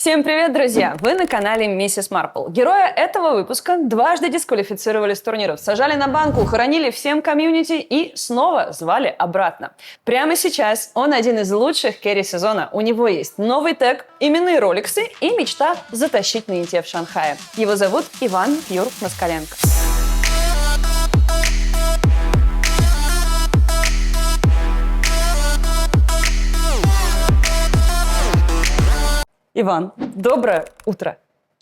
Всем привет, друзья! Вы на канале Миссис Марпл. Героя этого выпуска дважды дисквалифицировали с турниров, сажали на банку, хоронили всем комьюнити и снова звали обратно. Прямо сейчас он один из лучших керри сезона. У него есть новый тег, именные роликсы и мечта затащить на ИТ в Шанхае. Его зовут Иван Пьюр Москаленко. Иван, доброе утро.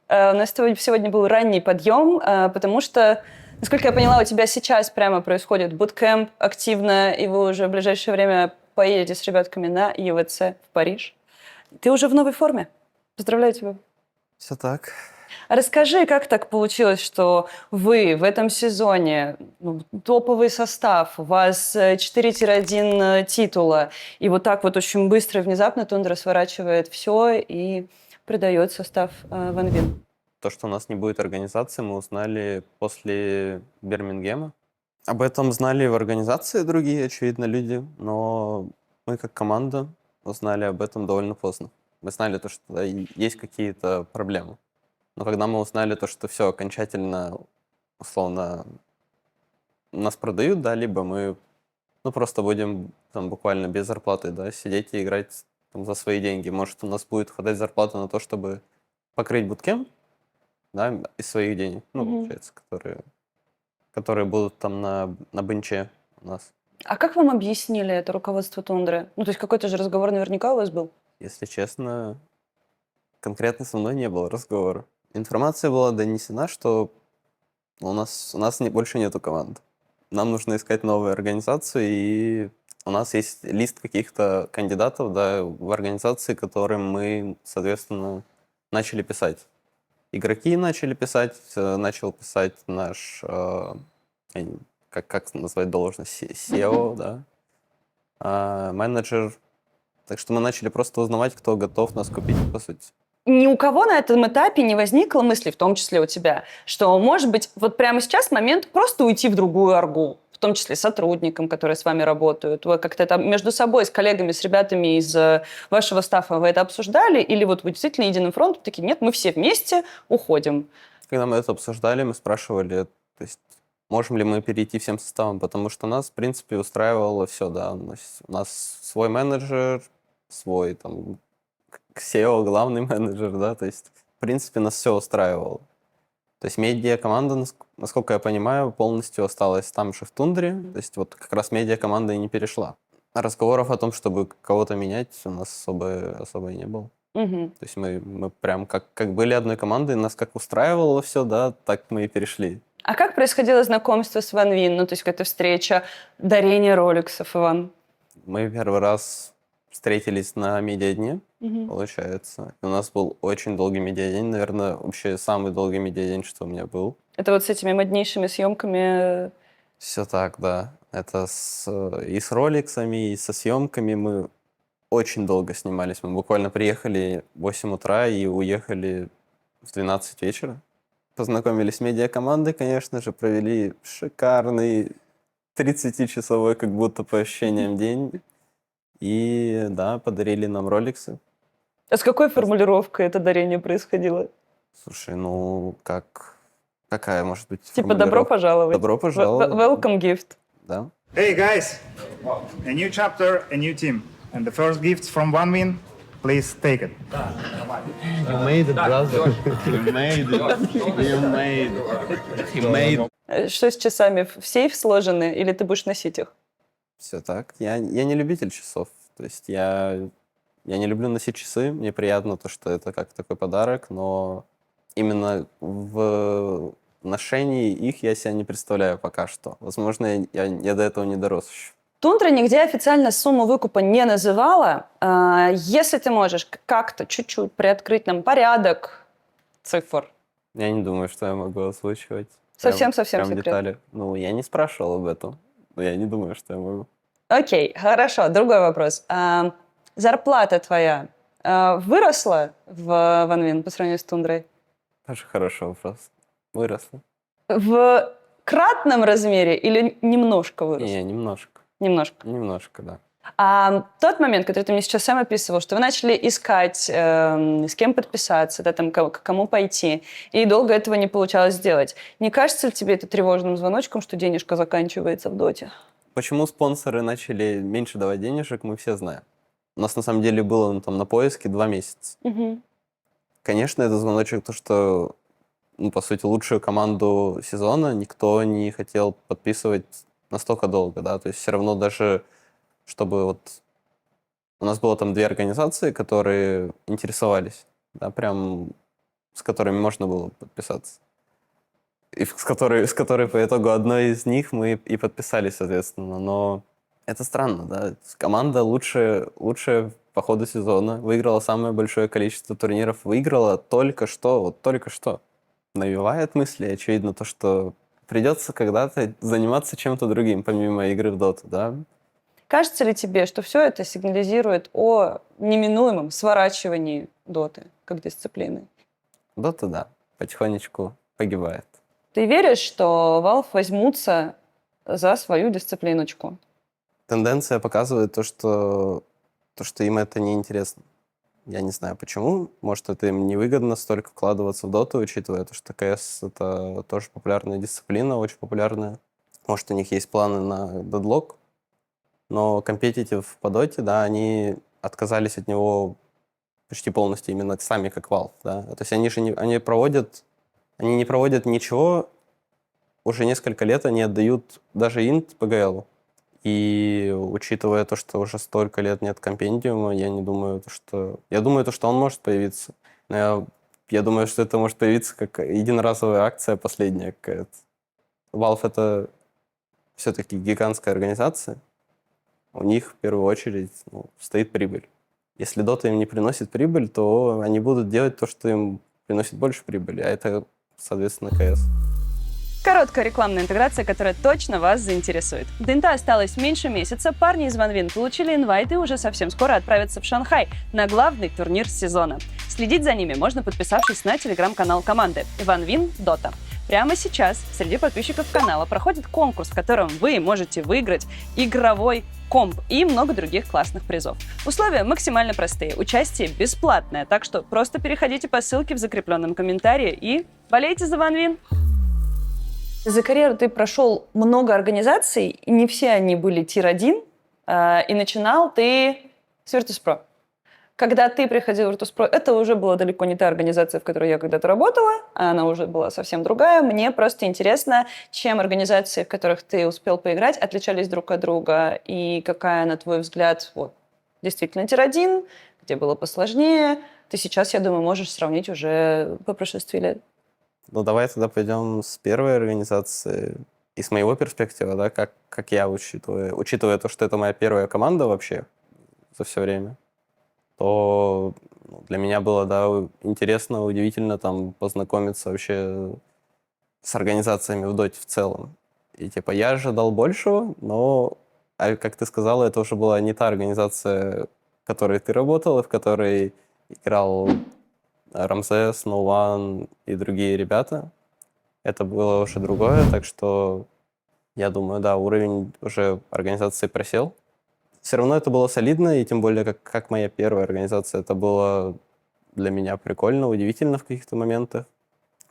У нас сегодня был ранний подъем, потому что, насколько я поняла, у тебя сейчас прямо происходит буткэмп активно, и вы уже в ближайшее время поедете с ребятками на ЕВЦ в Париж. Ты уже в новой форме. Поздравляю тебя. Все так. Расскажи, как так получилось, что вы в этом сезоне, топовый состав, у вас 4-1 титула, и вот так вот очень быстро и внезапно Тундра сворачивает все и придает состав Ван Вин. То, что у нас не будет организации, мы узнали после Бирмингема. Об этом знали в организации другие, очевидно, люди, но мы как команда узнали об этом довольно поздно. Мы знали то, что да, есть какие-то проблемы. Но когда мы узнали то, что все окончательно, условно, нас продают, да, либо мы просто будем там буквально без зарплаты, да, сидеть и играть там, за свои деньги. Может, у нас будет хватать зарплаты на то, чтобы покрыть буткемп, да, из своих денег, получается, которые будут там на бенче у нас. А как вам объяснили это руководство Тундры? То есть какой-то же разговор наверняка у вас был? Если честно, конкретно со мной не было разговора. Информация была донесена, что у нас больше нету команд. Нам нужно искать новую организацию, и у нас есть лист каких-то кандидатов, да, в организации, которым мы, соответственно, начали писать. Игроки начали писать, начал писать наш, как назвать должность, SEO, да, менеджер. Так что мы начали просто узнавать, кто готов нас купить, по сути. Ни у кого на этом этапе не возникло мысли, в том числе у тебя, что, может быть, вот прямо сейчас момент просто уйти в другую оргу, в том числе сотрудникам, которые с вами работают. Вы как-то там между собой, с коллегами, с ребятами из вашего стаффа вы это обсуждали? Или вот вы действительно единым фронтом такие, нет, мы все вместе уходим? Когда мы это обсуждали, мы спрашивали, то есть, можем ли мы перейти всем составом, потому что нас, в принципе, устраивало все, да. У нас свой менеджер, свой там SEO, главный менеджер, да, то есть, в принципе, нас все устраивало. То есть медиа-команда, насколько я понимаю, полностью осталась там же в Тундре, то есть вот как раз медиа-команда и не перешла. А разговоров о том, чтобы кого-то менять, у нас особо и не было. Угу. То есть мы прям как были одной командой, нас как устраивало все, да, так мы и перешли. А как происходило знакомство с Ван Вин? То есть какая-то встреча, дарение роликсов, Иван? Мы первый раз встретились на медиадне, получается. У нас был очень долгий медиадень, наверное, вообще самый долгий медиадень, что у меня был. Это вот с этими моднейшими съемками? Все так, да. Это и с роликсами, и со съемками мы очень долго снимались. Мы буквально приехали в 8 утра и уехали в 12 вечера. Познакомились с медиакомандой, конечно же, провели шикарный 30-часовой, как будто по ощущениям, день. И, да, подарили нам роликсы. А с какой формулировкой это дарение происходило? Слушай, какая может быть Типа «добро пожаловать». Добро пожаловать. Welcome gift. Да. Hey guys, a new chapter, a new team. And the first gift from One Win, please take it. You made it, brother. You made it. You made it. He made it. Что с часами? В сейф сложены или ты будешь носить их? Все так. Я не любитель часов. То есть я не люблю носить часы. Мне приятно то, что это как такой подарок, но именно в ношении их я себя не представляю пока что. Возможно, я до этого не дорос еще. Тундра нигде официально сумму выкупа не называла. Если ты можешь как-то чуть-чуть приоткрыть нам порядок цифр. Я не думаю, что я могу озвучивать. Совсем прям секрет. детали. Я не спрашивал об этом. Но я не думаю, что я могу. Окей, хорошо. Другой вопрос. Зарплата твоя выросла в Ван Вин по сравнению с Тундрой? Тоже хороший вопрос. Выросла. В кратном размере или немножко выросла? Не, немножко. Немножко. Немножко, да. А тот момент, который ты мне сейчас сам описывал, что вы начали искать, с кем подписаться, да, там, к кому пойти, и долго этого не получалось сделать. Не кажется ли тебе это тревожным звоночком, что денежка заканчивается в доте? Почему спонсоры начали меньше давать денежек, мы все знаем. У нас на самом деле было там на поиске 2 месяца. Мгм. Конечно, это звоночек, то, что, ну, по сути, лучшую команду сезона никто не хотел подписывать настолько долго, да, то есть все равно даже, чтобы вот у нас было там 2 организации, которые интересовались, да, прям с которыми можно было подписаться. И с которой по итогу одной из них мы и подписались, соответственно. Но это странно, да. Команда лучшая по ходу сезона, выиграла самое большое количество турниров, выиграла только что, вот только что. Навевает мысли, очевидно, то, что придется когда-то заниматься чем-то другим, помимо игры в доту, да. Кажется ли тебе, что все это сигнализирует о неминуемом сворачивании доты как дисциплины? Дота, да, потихонечку погибает. Ты веришь, что Valve возьмутся за свою дисциплиночку? Тенденция показывает то, что им это неинтересно. Я не знаю почему. Может, это им невыгодно столько вкладываться в доту, учитывая то, что КС — это тоже популярная дисциплина, очень популярная. Может, у них есть планы на дедлок, но компетитив по доте, да, они отказались от него почти полностью именно сами как Valve, да. То есть они же они не проводят ничего, уже несколько лет они отдают даже инт PGL. И учитывая то, что уже столько лет нет компендиума, я не думаю, Я думаю, то, что он может появиться. Но я думаю, что это может появиться как единоразовая акция последняя какая-то. Valve — это все-таки гигантская организация. У них в первую очередь стоит прибыль. Если Dota им не приносит прибыль, то они будут делать то, что им приносит больше прибыли, а это, соответственно, КС. Короткая рекламная интеграция, которая точно вас заинтересует. До инта осталось меньше месяца. Парни из Ван Вин получили инвайт и уже совсем скоро отправятся в Шанхай на главный турнир сезона. Следить за ними можно, подписавшись на телеграм-канал команды Ван Вин Дота. Прямо сейчас среди подписчиков канала проходит конкурс, в котором вы можете выиграть игровой комп и много других классных призов. Условия максимально простые, участие бесплатное, так что просто переходите по ссылке в закрепленном комментарии и болейте за Ван Вин! За карьеру ты прошел много организаций, и не все они были тир-1, и начинал ты с Virtus.pro. Когда ты приходил в Virtus.pro, это уже была далеко не та организация, в которой я когда-то работала, а она уже была совсем другая. Мне просто интересно, чем организации, в которых ты успел поиграть, отличались друг от друга, и какая, на твой взгляд, вот, действительно тир-1, где было посложнее. Ты сейчас, я думаю, можешь сравнить уже по прошествии лет. Ну, давай тогда пойдем с первой организации. И с моего перспективы, да, как я учитывая то, что это моя первая команда вообще за все время, то для меня было, да, интересно, удивительно там познакомиться вообще с организациями в доте в целом. И типа я ожидал большего, но, как ты сказала, это уже была не та организация, в которой ты работал, в которой играл Рамзес, Ноуан и другие ребята. Это было уже другое, так что я думаю, да, уровень уже организации просел. Все равно это было солидно, и тем более, как моя первая организация, это было для меня прикольно, удивительно в каких-то моментах.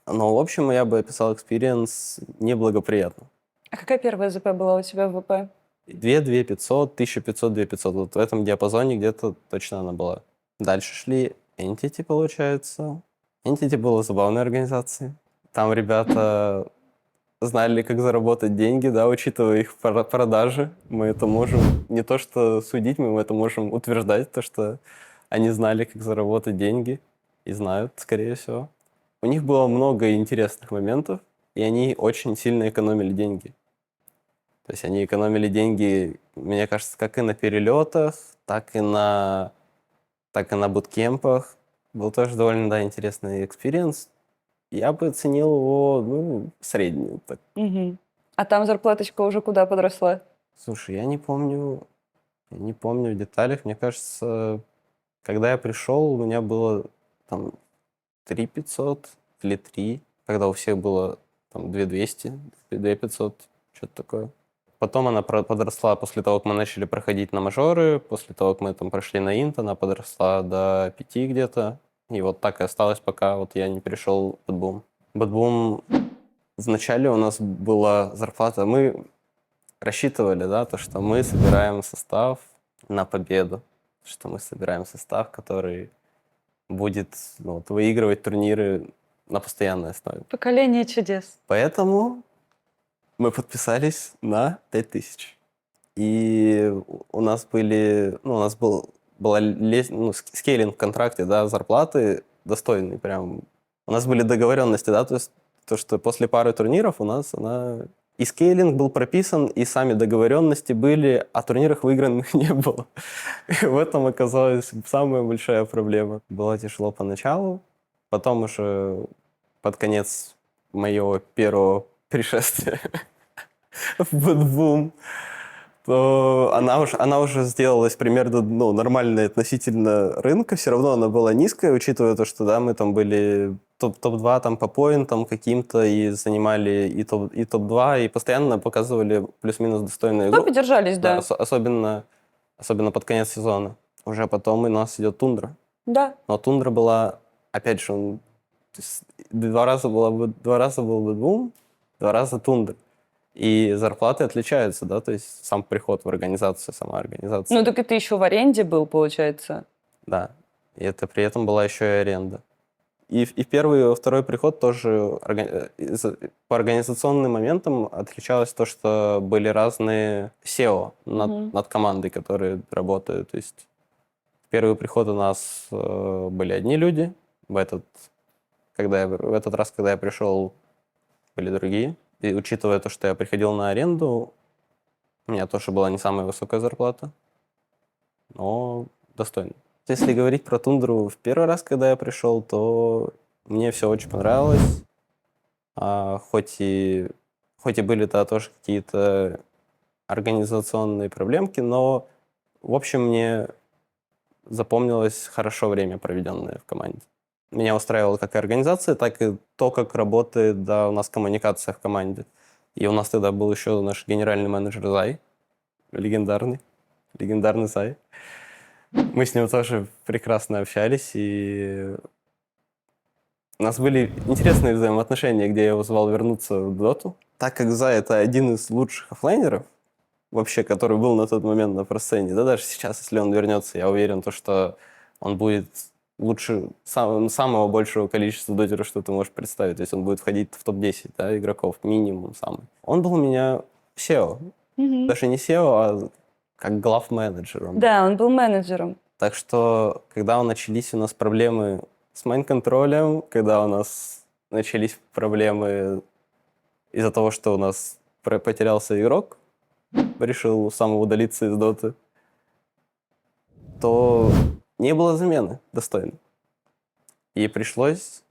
Но, в общем, я бы описал экспириенс неблагоприятно. А какая первая ЗП была у тебя в ВП? 2 500, 1500, 2500. Вот в этом диапазоне где-то точно она была. Дальше шли Entity, получается. Entity была забавной организацией. Там ребята знали, как заработать деньги, да, учитывая их продажи. Мы это можем не то что судить, мы это можем утверждать, то, что они знали, как заработать деньги, и знают, скорее всего. У них было много интересных моментов, и они очень сильно экономили деньги. То есть они экономили деньги, мне кажется, как и на перелетах, так и на буткемпах. Был тоже довольно, да, интересный экспириенс. Я бы оценил его, средний. Так. Угу. А там зарплаточка уже куда подросла? Слушай, я не помню в деталях. Мне кажется, когда я пришел, у меня было там 3 500 или 3, когда у всех было там 2 200, 2 500, что-то такое. Потом она подросла после того, как мы начали проходить на мажоры, после того, как мы там прошли на инт, она подросла до 5 где-то. И вот так и осталось, пока вот я не перешел в Bad Boom. Вначале у нас была зарплата, мы рассчитывали, да, то, что мы собираем состав на победу, что мы собираем состав, который будет вот, выигрывать турниры на постоянной основе. Поколение чудес. Поэтому мы подписались на 5000. И у нас была скейлинг в контракте, да, зарплаты достойные прям. У нас были договоренности, да, то есть то, что после пары турниров у нас и скейлинг был прописан, и сами договоренности были, а турнирах выигранных не было. И в этом оказалась самая большая проблема. Было тяжело поначалу, потом уже под конец моего первого пришествия в Bad Boom, то она уже сделалась примерно нормальной относительно рынка. Все равно она была низкая, учитывая то, что да, мы там были топ-2 там, по поинтам каким-то и занимали и топ-2, и постоянно показывали плюс-минус достойную игру. Топы держались, да. Особенно под конец сезона. Уже потом у нас идет тундра. Да. Но тундра была, опять же, то есть 2 раза был Bad Boom, 2 раза тундра. И зарплаты отличаются, да, то есть сам приход в организацию, сама организация. Ну, так и ты еще в аренде был, получается. Да, и это при этом была еще и аренда. И в первый и во второй приход тоже по организационным моментам отличалось то, что были разные SEO над командой, которые работают. То есть в первый приход у нас были одни люди, в этот раз, когда я пришел, были другие. И учитывая то, что я приходил на аренду, у меня тоже была не самая высокая зарплата, но достойно. Если говорить про тундру в первый раз, когда я пришел, то мне все очень понравилось. Хоть и были тоже какие-то организационные проблемки, но, в общем, мне запомнилось хорошо время, проведенное в команде. Меня устраивала как и организация, так и то, как работает, да, у нас коммуникация в команде. И у нас тогда был еще наш генеральный менеджер Зай, легендарный Зай. Мы с ним тоже прекрасно общались, и у нас были интересные взаимоотношения, где я его звал вернуться в доту. Так как Зай — это один из лучших оффлайнеров, вообще, который был на тот момент на просцене, да, даже сейчас, если он вернется, я уверен, что он будет лучше самого большего количества дотеров, что ты можешь представить. То есть он будет входить в топ-10, да, игроков, минимум самый. Он был у меня SEO. Даже не SEO, а как глав-менеджером. Да, он был менеджером. Так что, когда начались у нас проблемы с майн-контролем, когда у нас начались проблемы из-за того, что у нас потерялся игрок, решил самоудалиться из доты, то не было замены достойной. И пришлось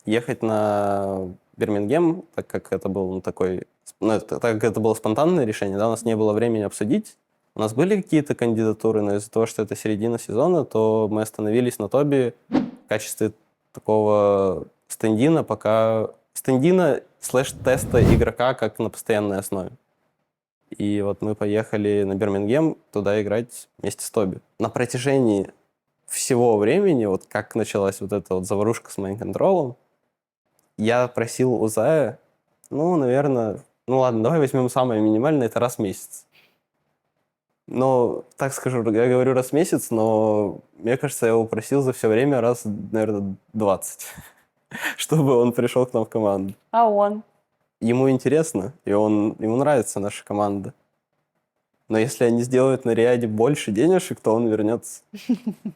ехать на Бирмингем, так как это был так как это было спонтанное решение, да, у нас не было времени обсудить. У нас были какие-то кандидатуры, но из-за того, что это середина сезона, то мы остановились на Тоби в качестве такого стендина слэш-теста игрока как на постоянной основе. И вот мы поехали на Бирмингем туда играть вместе с Тоби. На протяжении всего времени, вот как началась вот эта вот заварушка с майн-контролом, я просил у Зая, наверное, ладно, давай возьмем самое минимальное, это раз в месяц. Но, так скажу, я говорю раз в месяц, но мне кажется, я его просил за все время раз, наверное, 20, чтобы он пришел к нам в команду. А он? Ему интересно, и ему нравится наша команда. Но если они сделают на Риаде больше денежек, то он вернется.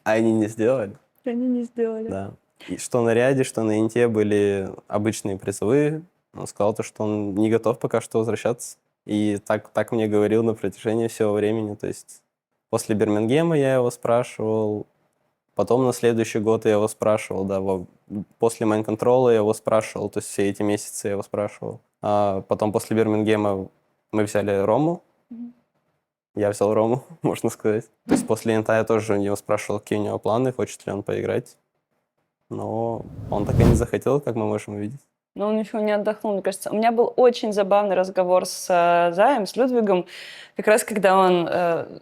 А они не сделали. Они не сделали. Да. И что на Риаде, что на Инте были обычные призовые. Он сказал, что он не готов пока что возвращаться. И так мне говорил на протяжении всего времени. То есть после Бирмингема я его спрашивал, потом на следующий год я его спрашивал, да, после майн-контрола я его спрашивал, то есть все эти месяцы я его спрашивал. А потом после Бирмингема мы взяли Рому. Я взял Рому, можно сказать. То есть после Инта я тоже у него спрашивал, какие у него планы, хочет ли он поиграть. Но он так и не захотел, как мы можем увидеть. но он еще не отдохнул, мне кажется. У меня был очень забавный разговор с Заем, с Людвигом, как раз когда он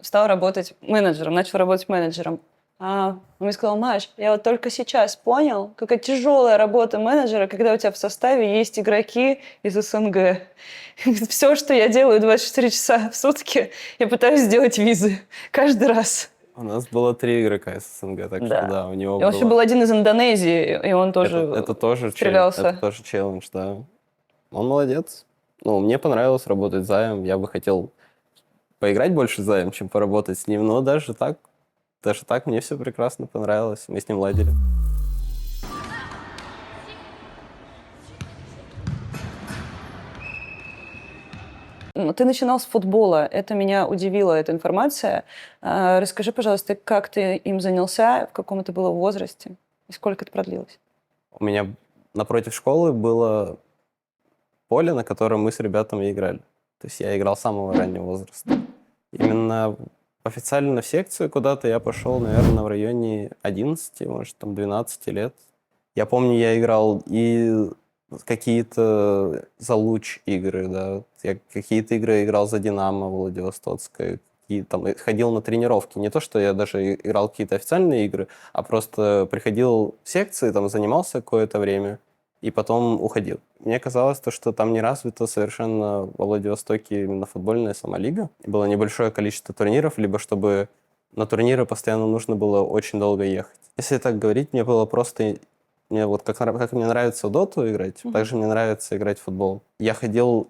стал работать менеджером, начал работать менеджером. Он мне сказал: Маш, я вот только сейчас понял, какая тяжелая работа менеджера, когда у тебя в составе есть игроки из СНГ. Все, что я делаю 24 часа в сутки, я пытаюсь сделать визы каждый раз. У нас было 3 игрока из СНГ, так что да, у него И он еще был один из Индонезии, и он тоже это тоже стрелялся. это тоже челлендж, да. Он молодец. Ну, мне понравилось работать с Заем. Я бы хотел поиграть больше с Заем, чем поработать с ним, но даже так мне все прекрасно понравилось. Мы с ним ладили. Ты начинал с футбола. Это меня удивило, эта информация. Расскажи, пожалуйста, как ты им занялся, в каком это было возрасте и сколько это продлилось? У меня напротив школы было поле, на котором мы с ребятами играли. То есть я играл с самого раннего возраста. Именно официально в секцию куда-то я пошел, наверное, в районе 11, может, там 12 лет. Я помню, я играл и какие-то за Луч игры, да. Я какие-то игры играл за Динамо Владивостокское, и там ходил на тренировки. Не то, что я даже играл какие-то официальные игры, а просто приходил в секции, там занимался какое-то время и потом уходил. Мне казалось, что там не развита совершенно во Владивостоке именно футбольная сама лига. Было небольшое количество турниров, либо чтобы на турниры постоянно нужно было очень долго ехать. Если так говорить, мне было просто... Мне вот как мне нравится в доту играть, так же мне нравится играть в футбол. Я ходил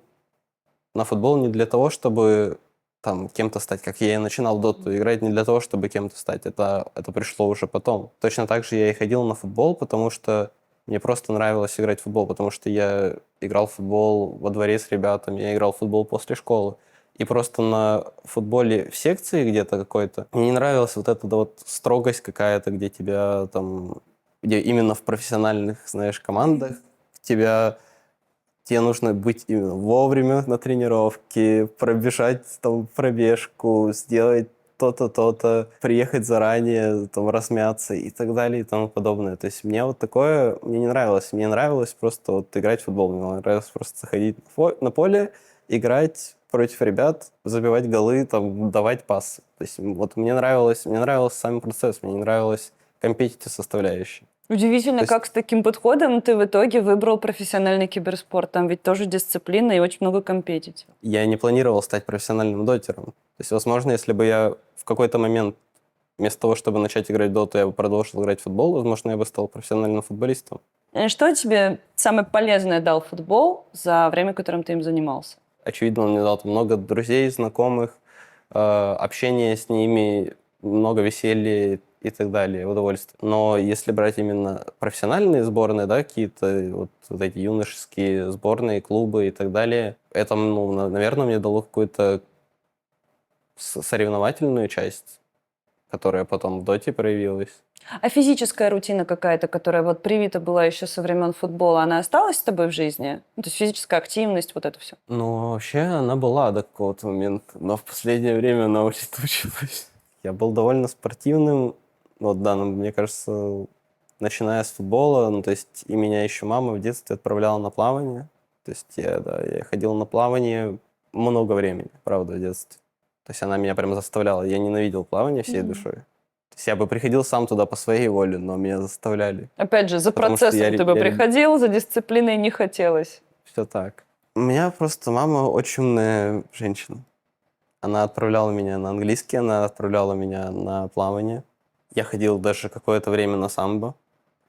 на футбол не для того, чтобы там кем-то стать, как я и начинал в доту играть, не для того, чтобы кем-то стать. Это пришло уже потом. Точно так же я и ходил на футбол, потому что мне просто нравилось играть в футбол, потому что я играл в футбол во дворе с ребятами, я играл в футбол после школы. И просто на футболе в секции где-то какой-то мне не нравилась вот эта вот строгость какая-то, где тебя там... где именно в профессиональных, знаешь, командах тебе нужно быть именно вовремя на тренировке, пробежать там пробежку, сделать то-то, то-то, приехать заранее, там, размяться и так далее и тому подобное. То есть мне вот такое мне не нравилось. Мне нравилось просто вот играть в футбол. Мне нравилось просто заходить на поле, играть против ребят, забивать голы, там, давать пасы. То есть вот мне нравился сам процесс, мне не нравилась компетитив составляющая. Удивительно, есть- как с таким подходом ты в итоге выбрал профессиональный киберспорт. Там ведь тоже дисциплина и очень много компетитив. Я не планировал стать профессиональным дотером. То есть, возможно, если бы я в какой-то момент вместо того, чтобы начать играть в доту, я бы продолжил играть в футбол, возможно, я бы стал профессиональным футболистом. Что тебе самое полезное дал футбол за время, которым ты им занимался? Очевидно, он мне дал там много друзей, знакомых, общение с ними, много веселья и так далее, удовольствия. Но если брать именно профессиональные сборные, да, какие-то вот эти юношеские сборные, клубы и так далее, это, наверное, мне дало какую-то соревновательную часть, которая потом в доте проявилась. А физическая рутина какая-то, которая вот привита была еще со времен футбола, она осталась с тобой в жизни? Ну, то есть физическая активность, вот это все. Ну, вообще, она была до какого-то момента, но в последнее время она улетучилась. Я был довольно спортивным, вот, да, мне кажется, начиная с футбола, ну, то есть и меня еще мама в детстве отправляла на плавание. То есть я ходил на плавание много времени, правда, в детстве. То есть она меня прям заставляла. Я ненавидел плавание всей душой. То есть я бы приходил сам туда по своей воле, но меня заставляли. Опять же, за Потому что процессом ты бы приходил, за дисциплиной не хотелось. Все так. У меня просто мама очень умная женщина. Она отправляла меня на английский, она отправляла меня на плавание. Я ходил даже какое-то время на самбо.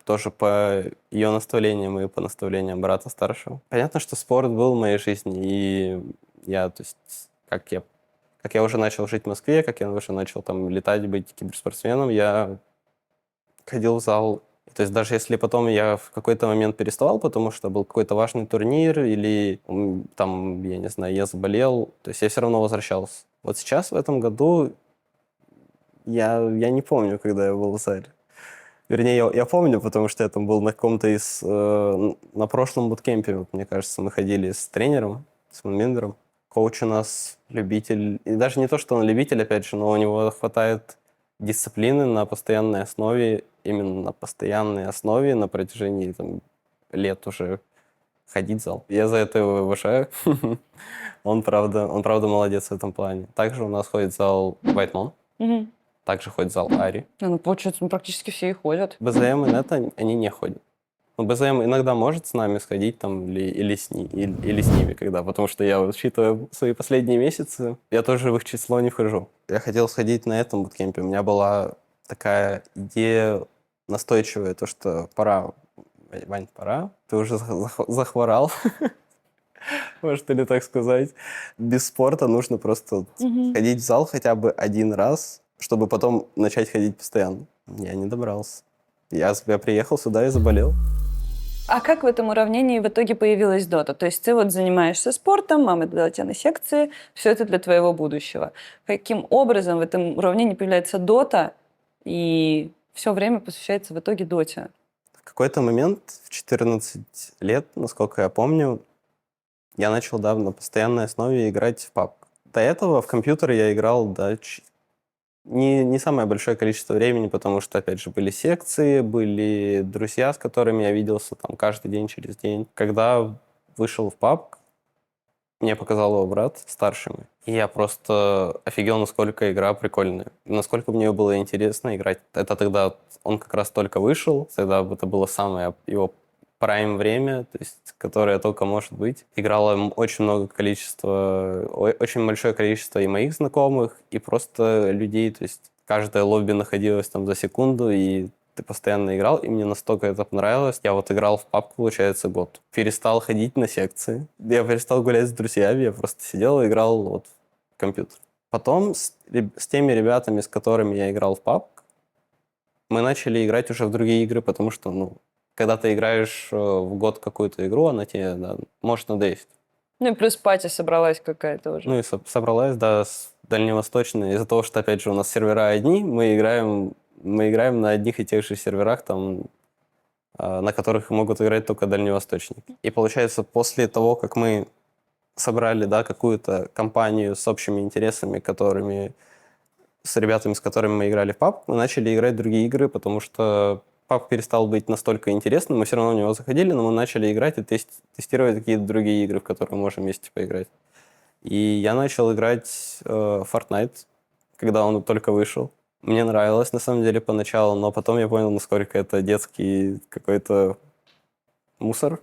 Тоже по ее наставлениям и по наставлениям брата старшего. Понятно, что спорт был в моей жизни, и я, то есть, как я уже начал жить в Москве, как я уже начал там летать, быть киберспортсменом, я ходил в зал. То есть даже если потом я в какой-то момент переставал, потому что был какой-то важный турнир или там, я не знаю, я заболел, то есть я все равно возвращался. Вот сейчас, в этом году, я не помню, когда я был в зале. Вернее, я помню, потому что я там был на каком-то на прошлом буткемпе, вот, мне кажется, мы ходили с тренером, с Мунминдером. Коуч у нас любитель, и даже не то, что он любитель, опять же, но у него хватает дисциплины на постоянной основе, именно на постоянной основе на протяжении там, лет уже ходить в зал. Я за это его уважаю. Он правда молодец в этом плане. Также у нас ходит в зал White Мгм. также ходит в зал Ари. Ну, получается, практически все и ходят. БЗМ и Нета, они не ходят. Но БЗМ иногда может с нами сходить там или с ними, когда, потому что я, учитывая свои последние месяцы, я тоже в их число не вхожу. Я хотел сходить на этом буткемпе. У меня была такая идея настойчивая, то, что пора, Вань, пора, ты уже захворал, может ли так сказать. Без спорта нужно просто ходить в зал хотя бы один раз, чтобы потом начать ходить постоянно. Я не добрался. Я приехал сюда и заболел. А как в этом уравнении в итоге появилась дота? То есть ты вот занимаешься спортом, мама дала тебя на секции, все это для твоего будущего. Каким образом в этом уравнении появляется дота, и все время посвящается в итоге доте? В какой-то момент, в 14 лет, насколько я помню, я начал, да, на постоянной основе играть в PUBG. До этого в компьютеры я играл, да, не самое большое количество времени, потому что, опять же, были секции, были друзья, с которыми я виделся там каждый день через день. Когда вышел в PUBG, мне показал его брат старший мой. И я просто офигел, насколько игра прикольная. Насколько мне было интересно играть. Это тогда он как раз только вышел. Тогда это было самое его прайм время, то есть, которое только может быть. Играло очень большое количество и моих знакомых, и просто людей. То есть каждое лобби находилось там за секунду, и ты постоянно играл, и мне настолько это понравилось. Я вот играл в PUBG, получается, год. Перестал ходить на секции. Я перестал гулять с друзьями, я просто сидел и играл вот в компьютер. Потом с теми ребятами, с которыми я играл в PUBG, мы начали играть уже в другие игры, потому что, когда ты играешь в год какую-то игру, она тебе, да, может надоесть. Ну и плюс пати собралась какая-то уже. Ну и собралась, да, с дальневосточной. Из-за того, что, опять же, у нас сервера одни, мы играем на одних и тех же серверах, там, на которых могут играть только дальневосточники. И получается, после того, как мы собрали, да, какую-то компанию с общими интересами, с ребятами, с которыми мы играли в PUBG, мы начали играть в другие игры, потому что PUBG перестал быть настолько интересным, мы все равно в него заходили, но мы начали играть и тестировать какие-то другие игры, в которые мы можем вместе поиграть. И я начал играть в Fortnite, когда он только вышел. Мне нравилось, на самом деле, поначалу, но потом я понял, насколько это детский какой-то мусор.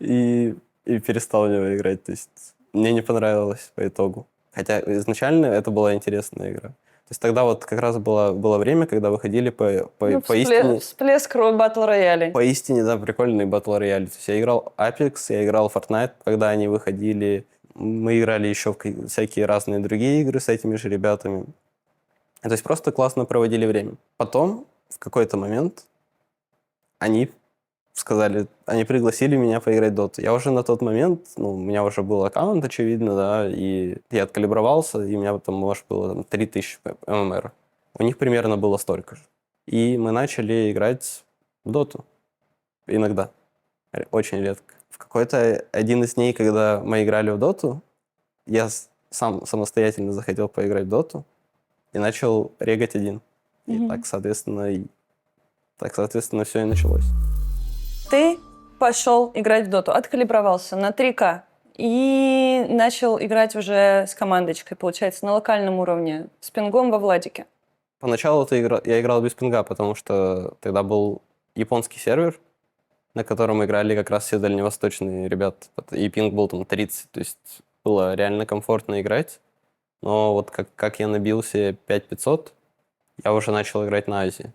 И перестал в него играть. То есть мне не понравилось по итогу. Хотя изначально это была интересная игра. То есть тогда вот как раз было время, когда выходили поистине... Всплеск батл роялей. Поистине, да, прикольные батл рояли. То есть я играл Apex, я играл Fortnite, когда они выходили. Мы играли еще в всякие разные другие игры с этими же ребятами. То есть просто классно проводили время. Потом, в какой-то момент, они пригласили меня поиграть в доту. Я уже на тот момент, у меня уже был аккаунт, очевидно, да, и я откалибровался, и у меня там, может, было 3000 ММР. У них примерно было столько же. И мы начали играть в доту. Иногда. Очень редко. В какой-то один из дней, когда мы играли в доту, я сам самостоятельно захотел поиграть в доту и начал регать один. И так, соответственно, все и началось. Ты пошел играть в доту, откалибровался на 3К и начал играть уже с командочкой, получается, на локальном уровне, с пингом во Владике. Поначалу я играл без пинга, потому что тогда был японский сервер, на котором играли как раз все дальневосточные ребята. И пинг был там 30, то есть было реально комфортно играть. Но вот как я набил себе 5500, я уже начал играть на Азии.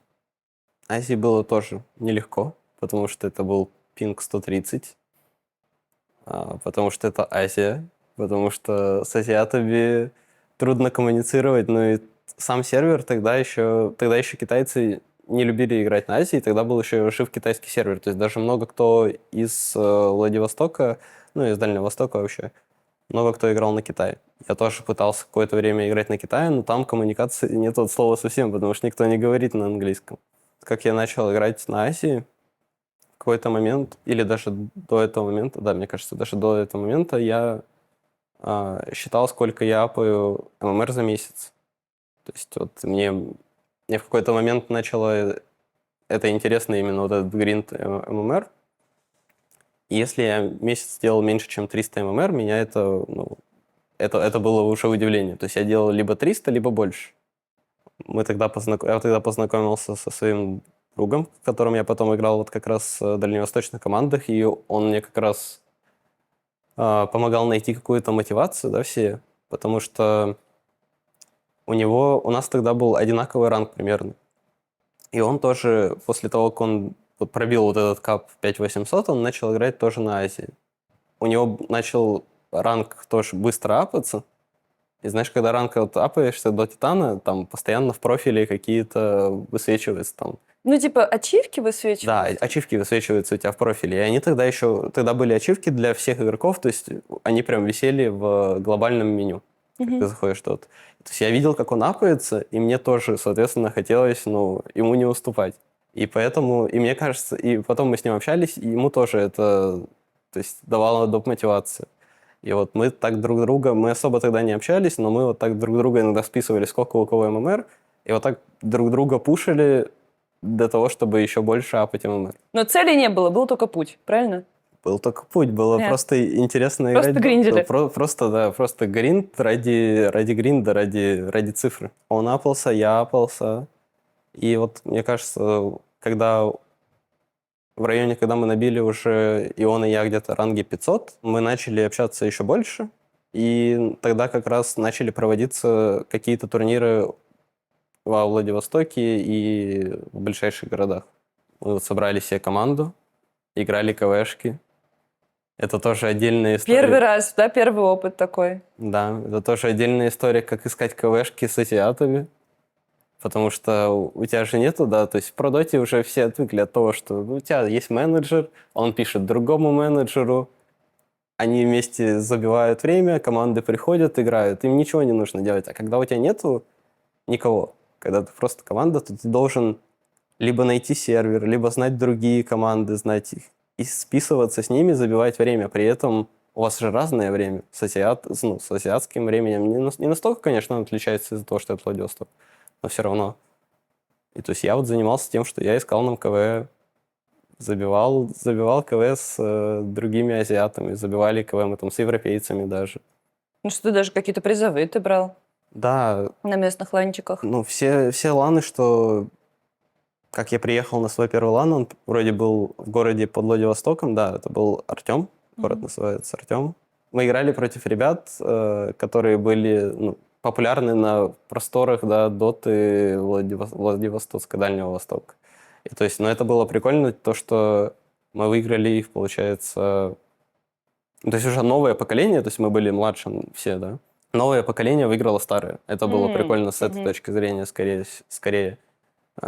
Азии было тоже нелегко, потому что это был пинг 130, потому что это Азия, потому что с азиатами трудно коммуницировать, ну и сам сервер тогда еще китайцы не любили играть на Азии, тогда был еще жив китайский сервер, то есть даже много кто из Владивостока, из Дальнего Востока вообще, много кто играл на Китай. Я тоже пытался какое-то время играть на Китае, но там коммуникации нет от слова совсем, потому что никто не говорит на английском. Как я начал играть на Азии, в какой-то момент, или даже до этого момента, да, мне кажется, даже до этого момента я считал, сколько я апаю ММР за месяц. То есть вот мне в какой-то момент начало это интересно, именно вот этот гринд ММР. И если я месяц делал меньше, чем 300 ММР, меня это, ну, это было уже удивление. То есть я делал либо 300, либо больше. Я тогда познакомился со своим другом, с которым я потом играл вот как раз в дальневосточных командах, и он мне как раз помогал найти какую-то мотивацию, да, все, потому что у нас тогда был одинаковый ранг примерно. И он тоже, после того, как он вот пробил вот этот кап 5800, он начал играть тоже на Азии. У него начал ранг тоже быстро апаться. И знаешь, когда ранг вот апаешься до Титана, там постоянно в профиле какие-то высвечиваются там. Ну, типа, ачивки Да, высвечиваются? ачивки высвечиваются у тебя в профиле. И они тогда были ачивки для всех игроков, то есть они прям висели в глобальном меню, как ты заходишь туда. То есть я видел, как он апается, и мне тоже, соответственно, хотелось, ну, ему не уступать. И поэтому, и мне кажется, и потом мы с ним общались, и ему тоже это, то есть, давало доп. Мотивацию. И вот мы так друг друга, мы особо тогда не общались, но мы вот так друг друга иногда списывали, сколько у кого ММР, и вот так друг друга пушили для того, чтобы еще больше апать ММР. Но цели не было, был только путь, правильно? Был только путь, было Нет. просто интересно Просто играть. гриндили. Просто гринд ради гринда, ради цифры. Он апался, я апался. И вот, мне кажется, когда мы набили уже, и он, и я где-то ранги 500, мы начали общаться еще больше. И тогда как раз начали проводиться какие-то турниры во Владивостоке и в ближайших городах. Мы вот собрали себе команду, играли КВшки. Это тоже отдельная история. Первый раз, да, первый опыт такой. Да, это тоже отдельная история, как искать КВшки с азиатами. Потому что у тебя же нету, да, то есть в продоте уже все отвыкли от того, что у тебя есть менеджер, он пишет другому менеджеру, они вместе забивают время, команды приходят, играют, им ничего не нужно делать. А когда у тебя нету никого, когда ты просто команда, то ты должен либо найти сервер, либо знать другие команды, знать их, и списываться с ними, забивать время. При этом у вас же разное время. С азиатским временем не настолько, конечно, он отличается из-за того, что это Владивосток, но все равно. И то есть я вот занимался тем, что я искал нам КВ, забивал КВ с другими азиатами, забивали КВ мы там с европейцами даже. Ну что, даже какие-то призовые ты брал Да, на местных ланчиках? ну все ланы, что... Как я приехал на свой первый лан, он вроде был в городе под Владивостоком, да, это был Артем, город называется Артем. Мы играли против ребят, которые были популярны на просторах, да, доты Владивостока, Дальнего Востока. И то есть, это было прикольно, то, что мы выиграли их, получается... То есть уже новое поколение, то есть мы были младше все, да. Новое поколение выиграло старое. Это было прикольно с этой точки зрения, скорее.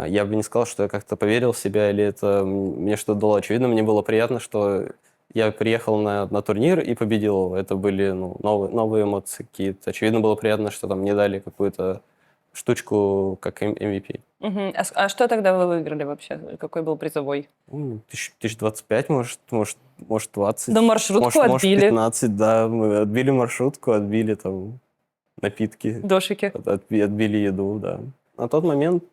Я бы не сказал, что я как-то поверил в себя, или это мне что-то дало. Очевидно, мне было приятно, что я приехал на турнир и победил его. Это были новые эмоции какие-то. Очевидно, было приятно, что там мне дали какую-то штучку как MVP. А что тогда вы выиграли вообще? Какой был призовой? 1025, может 20. Да маршрутку отбили. Может 15, да. Мы отбили маршрутку, отбили там напитки. Дошики. Отбили еду, да. На тот момент...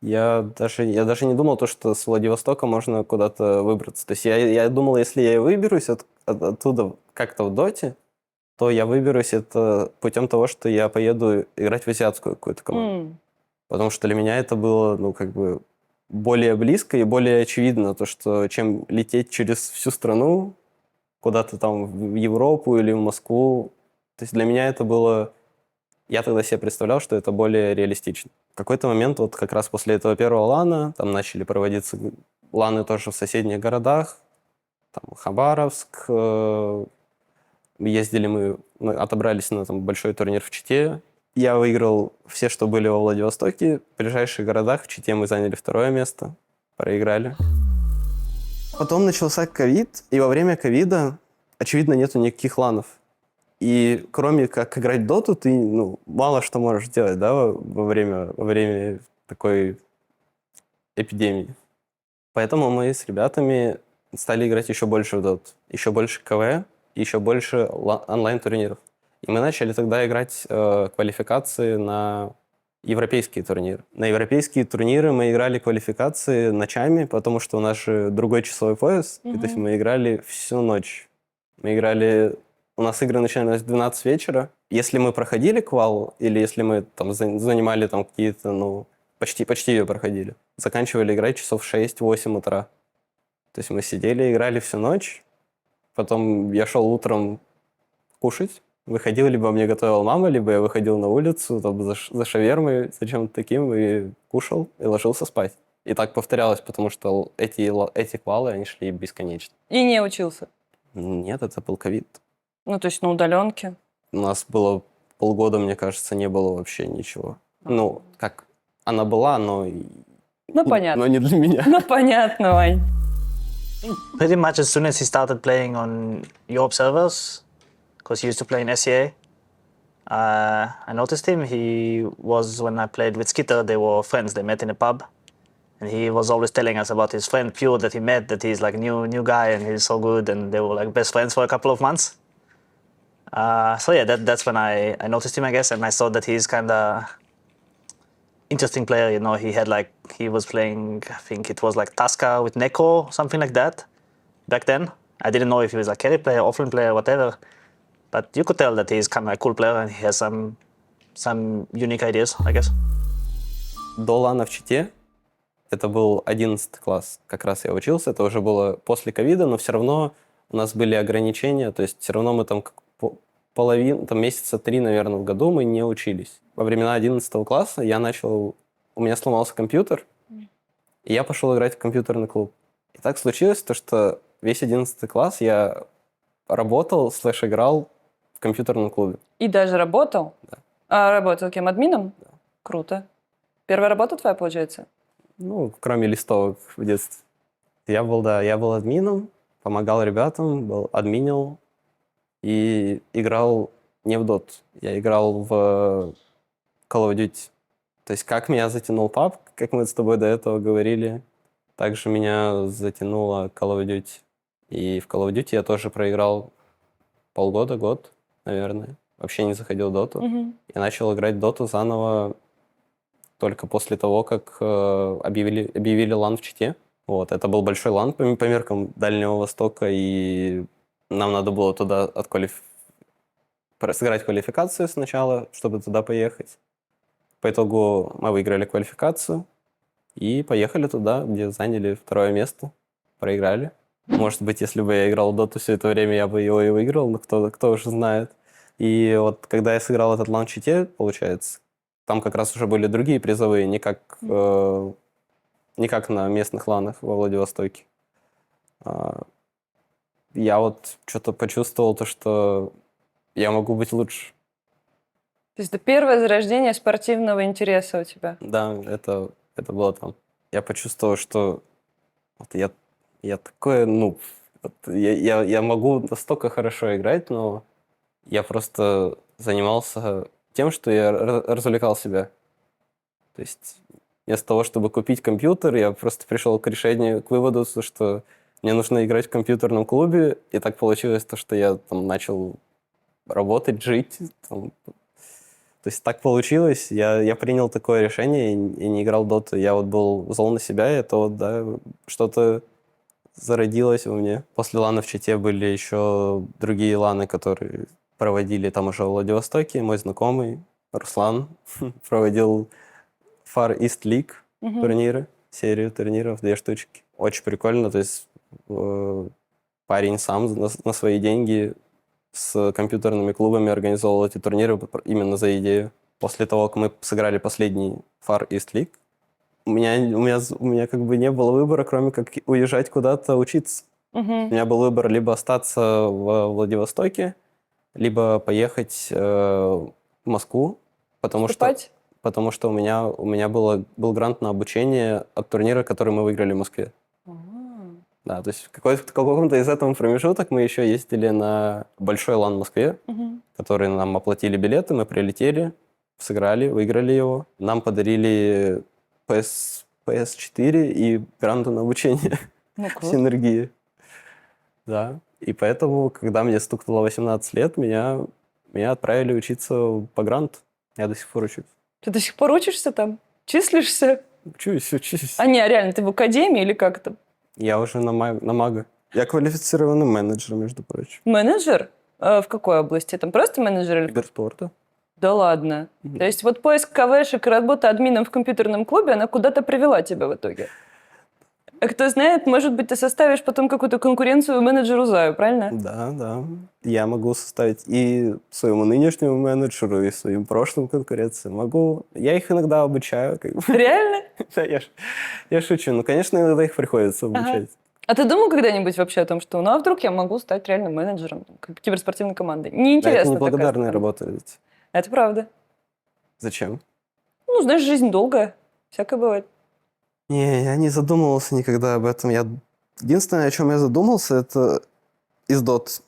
Я даже не думал, что с Владивостока можно куда-то выбраться. То есть я думал, если я выберусь оттуда как-то в доте, то я выберусь это путем того, что я поеду играть в азиатскую какую-то команду. Потому что для меня это было, более близко и более очевидно, то, что чем лететь через всю страну, куда-то там в Европу или в Москву. То есть для меня это было... Я тогда себе представлял, что это более реалистично. В какой-то момент, вот как раз после этого первого лана, там начали проводиться ланы тоже в соседних городах, там Хабаровск, ездили мы отобрались на там большой турнир в Чите. Я выиграл все, что были во Владивостоке. В ближайших городах в Чите мы заняли 2 место, проиграли. Потом начался ковид, и во время ковида, очевидно, нету никаких ланов. И кроме как играть в доту, ты мало что можешь делать, да, во время такой эпидемии. Поэтому мы с ребятами стали играть еще больше в доту, еще больше КВ, еще больше онлайн-турниров. И мы начали тогда играть квалификации на Европейские турниры. На европейские турниры мы играли квалификации ночами, потому что у нас же другой часовой пояс, и то есть мы играли всю ночь. Мы играли... У нас игры начинались в 12 вечера. Если мы проходили квал, или если мы там занимали там какие-то, ну, почти ее проходили, заканчивали играть часов в 6-8 утра. То есть мы сидели, играли всю ночь, потом я шел утром кушать, выходил, либо мне готовила мама, либо я выходил на улицу там, за шавермой, за чем-то таким, и кушал, и ложился спать. И так повторялось, потому что эти квалы, они шли бесконечно. И не учился? Нет, это был ковид. Ну, то есть на удаленке? У нас было полгода, мне кажется, не было вообще ничего. Ну, как, она была, но... Ну, понятно. Но не для меня. Ну, понятно, Вань. Pretty much as soon as he started playing on Europe servers, because he used to play in SEA, I noticed him. He was, when I played with Skitter, they were friends. They met in a pub. And he was always telling us about his friend Pure that he met, that he's like new guy and he's so good. And they were like best friends for a couple of months. So yeah, that's when I noticed him, I guess. And I saw that he's kind of interesting player. You know, he was playing, I think it was like Tasca with Neko, something like that, back then. I didn't know if he was a carry player, offlane player, whatever. But you could tell that he's kind of a cool player and he has some unique ideas, I guess. До лана в Чите, это был 11 класс, как раз я учился, это уже было после ковида, но все равно у нас были ограничения, то есть все равно мы там половину, там месяца 3, наверное, в году мы не учились. Во времена 11 класса у меня сломался компьютер, и я пошел играть в компьютерный клуб. И так случилось, что весь 11 класс я работал, играл в компьютерном клубе. И даже работал? Да. А работал кем? Админом? Да. Круто. Первая работа твоя, получается? Ну, кроме листовок в детстве. Я был админом, помогал ребятам, админил и играл не в Dota. Я играл в Call of Duty. То есть как меня затянул PUBG, как мы с тобой до этого говорили, также меня затянуло Call of Duty. И в Call of Duty я тоже проиграл год, наверное. Вообще не заходил в Dota. Я начал играть в Dota заново только после того, как объявили лан в Чите. Вот, это был большой лан по меркам Дальнего Востока, и нам надо было туда сыграть квалификацию сначала, чтобы туда поехать. По итогу мы выиграли квалификацию и поехали туда, где заняли 2 место, проиграли. Может быть, если бы я играл в Доту все это время, я бы его и выиграл, но кто уже знает. И вот когда я сыграл этот лан в Чите, получается, там как раз уже были другие призовые, не как на местных ланах во Владивостоке. Я вот что-то почувствовал, что я могу быть лучше. То есть это первое зарождение спортивного интереса у тебя? Да, это было там. Я почувствовал, что вот я такой, ну, вот я могу настолько хорошо играть, но я просто занимался тем, что я развлекал себя. То есть вместо того, чтобы купить компьютер, я просто пришел к выводу, что мне нужно играть в компьютерном клубе, и так получилось, что я там начал работать, жить. Там. То есть так получилось, я принял такое решение и не играл в доту. Я вот был зол на себя, и это вот, да, что-то зародилось во мне. После лана в Чите были еще другие ланы, которые проводили там уже в Владивостоке. Мой знакомый Руслан проводил Far East League турниры, серию турниров, 2 штучки. Очень прикольно, то есть парень сам на свои деньги с компьютерными клубами организовал эти турниры именно за идею. После того, как мы сыграли последний Far East League, у меня как бы не было выбора, кроме как уезжать куда-то учиться. У меня был выбор либо остаться в Владивостоке, либо поехать в Москву, потому что у меня был грант на обучение от турнира, который мы выиграли в Москве. Да, то есть в каком-то из этого промежуток мы еще ездили на большой лан в Москве, который нам оплатили билеты, мы прилетели, сыграли, выиграли его. Нам подарили PS4 и гранты на обучение в Синергии. Да, и поэтому, когда мне стукнуло 18 лет, меня отправили учиться по гранту. Я до сих пор учусь. Ты до сих пор учишься там? Числишься? Учусь. А не, реально, ты в академии или как то? Я уже на мага. Я квалифицированный менеджер, между прочим. Менеджер? В какой области? Там просто менеджер? Или... Киберспорта. Да ладно. То есть вот поиск КВшек и работа админом в компьютерном клубе, она куда-то привела тебя в итоге. А кто знает, может быть, ты составишь потом какую-то конкуренцию менеджеру Заю, правильно? Да. Я могу составить и своему нынешнему менеджеру, и своим прошлым конкуренциям. Могу. Я их иногда обучаю. Реально? Да, я шучу. Ну, конечно, иногда их приходится обучать. А ты думал когда-нибудь вообще о том, что ну а вдруг я могу стать реально менеджером киберспортивной команды? Да, Неинтересно. это неблагодарная такая работа ведь. Это правда. Зачем? Ну, знаешь, жизнь долгая. Всякое бывает. Не, я не задумывался никогда об этом. Единственное, о чем я задумался, это из Dota.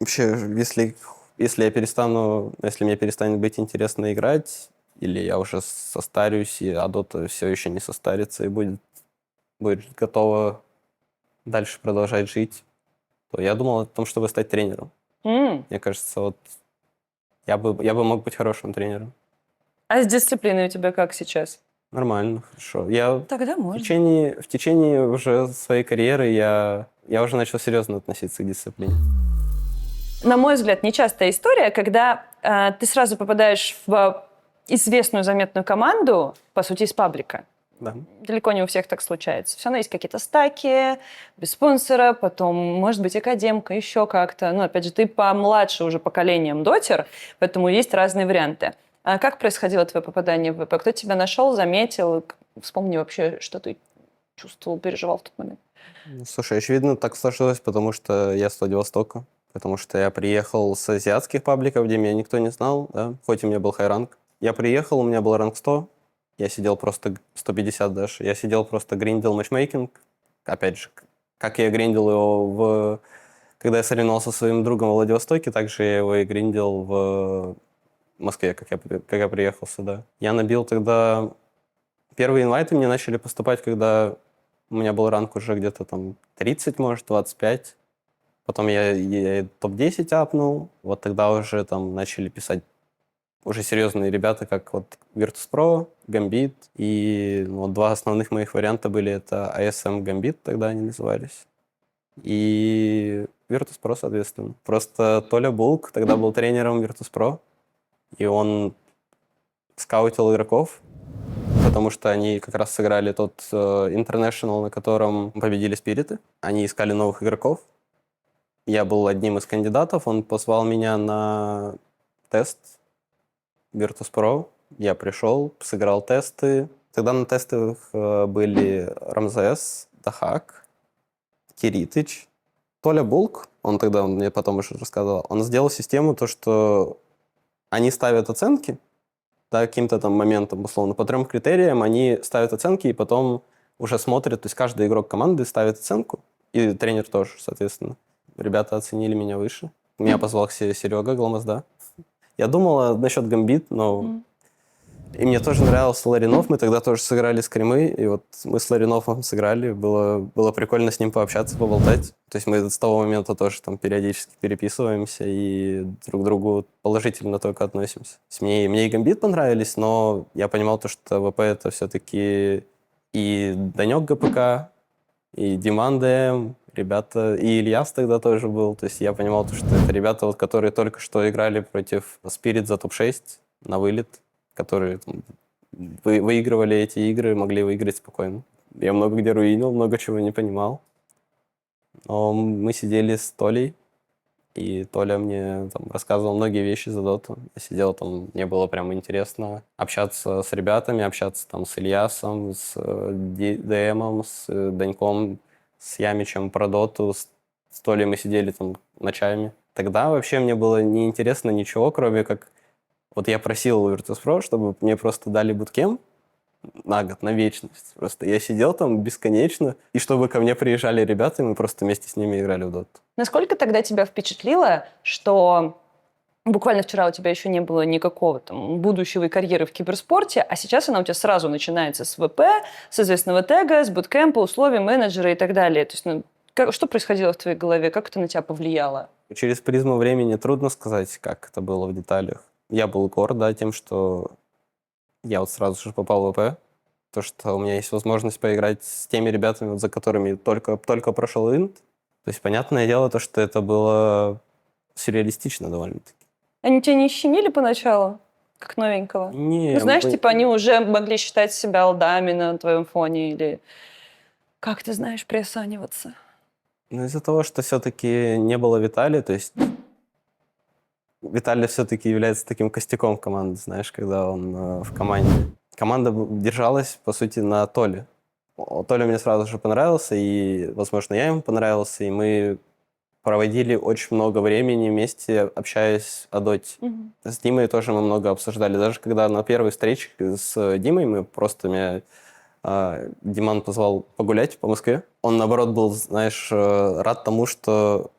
Вообще, если мне перестанет быть интересно играть, или я уже состарюсь, а Dota все еще не состарится и будет готова дальше продолжать жить, то я думал о том, чтобы стать тренером. Мне кажется, вот я бы мог быть хорошим тренером. А с дисциплиной у тебя как сейчас? Нормально, хорошо. Я Тогда в можно. течение уже своей карьеры я уже начал серьезно относиться к дисциплине. На мой взгляд, нечастая история, когда ты сразу попадаешь в известную, заметную команду, по сути, из паблика. Да. Далеко не у всех так случается. Все равно есть какие-то стаки, без спонсора, потом, может быть, академка, еще как-то. Ну, опять же, ты помладше уже поколением дотер, поэтому есть разные варианты. А как происходило твое попадание в ВП? Кто тебя нашел, заметил? Вспомни вообще, что ты чувствовал, переживал в тот момент. Слушай, очевидно, так сложилось, потому что я с Владивостока, потому что я приехал с азиатских пабликов, где меня никто не знал, да, хоть у меня был хай-ранг. Я приехал, у меня был ранг 100, я сидел просто 150 даже, я сидел просто гриндил матчмейкинг, опять же, как я гриндил его когда я соревновался со своим другом в Владивостоке, также я его и гриндил в Москве, как я приехал сюда. Я набил тогда... Первые инвайты мне начали поступать, когда у меня был ранг уже где-то там 30, может, 25. Потом я топ-10 апнул. Вот тогда уже там начали писать уже серьезные ребята, как вот Virtus.pro, Gambit. И вот два основных моих варианта были это ASM Gambit, тогда они назывались. И Virtus.pro, соответственно. Просто Толя Булк тогда был тренером Virtus.pro. И он скаутил игроков, потому что они как раз сыграли тот International, на котором победили спириты. Они искали новых игроков. Я был одним из кандидатов. Он позвал меня на тест Virtus.pro. Я пришел, сыграл тесты. Тогда на тестах были Рамзес, Дахак, Киритыч, Толя Булк. Он мне потом уже рассказывал. Он сделал систему, то, что они ставят оценки, да, каким-то там моментом, условно, по 3 критериям они ставят оценки и потом уже смотрят, то есть каждый игрок команды ставит оценку, и тренер тоже, соответственно. Ребята оценили меня выше. Меня позвал к себе Серега Гламазда. Я думал насчет Гамбит, но... И мне тоже нравился Ларинов, мы тогда тоже сыграли скримы, и вот мы с Лариновым сыграли, было прикольно с ним пообщаться, поболтать. То есть мы с того момента тоже там периодически переписываемся и друг к другу положительно только относимся. Мне и Гамбит понравились, но я понимал то, что ВП это все-таки и Данек ГПК, и Диман ДМ, ребята, и Ильяс тогда тоже был. То есть я понимал то, что это ребята, вот, которые только что играли против Spirit за топ-6 на вылет, которые там, выигрывали эти игры, могли выиграть спокойно. Я много где руинил, много чего не понимал. Но мы сидели с Толей, и Толя мне там рассказывал многие вещи за доту. Я сидел там, мне было прям интересно общаться с ребятами, общаться там с Ильясом, с ДМом, с Даньком, с Ямичем про доту. С Толей мы сидели там ночами. Тогда вообще мне было неинтересно ничего, кроме как вот я просил у Virtus.pro, чтобы мне просто дали буткемп на год, на вечность. Просто я сидел там бесконечно, и чтобы ко мне приезжали ребята, и мы просто вместе с ними играли в доту. Насколько тогда тебя впечатлило, что буквально вчера у тебя еще не было никакого там будущего и карьеры в киберспорте, а сейчас она у тебя сразу начинается с ВП, с известного тега, с буткемпа, условий, менеджера и так далее. То есть, что происходило в твоей голове? Как это на тебя повлияло? Через призму времени трудно сказать, как это было в деталях. Я был горд, да, тем, что я вот сразу же попал в ВП. То, что у меня есть возможность поиграть с теми ребятами, вот за которыми только прошел инт. То есть, понятное дело, то, что это было сюрреалистично довольно-таки. Они тебя не щемили поначалу, как новенького? Не, Ну, знаешь, типа они уже могли считать себя алдами на твоем фоне или... Как ты знаешь приосаниваться? ну, из-за того, что все-таки не было Виталия, то есть Виталий все-таки является таким костяком команды, знаешь, когда он в команде. Команда держалась, по сути, на Толе. Толя мне сразу же понравился, и, возможно, я ему понравился, и мы проводили очень много времени вместе, общаясь о доте. С Димой тоже мы много обсуждали. Даже когда на первой встрече с Димой мы просто Диман позвал погулять по Москве. Он, наоборот, был, знаешь, рад тому, что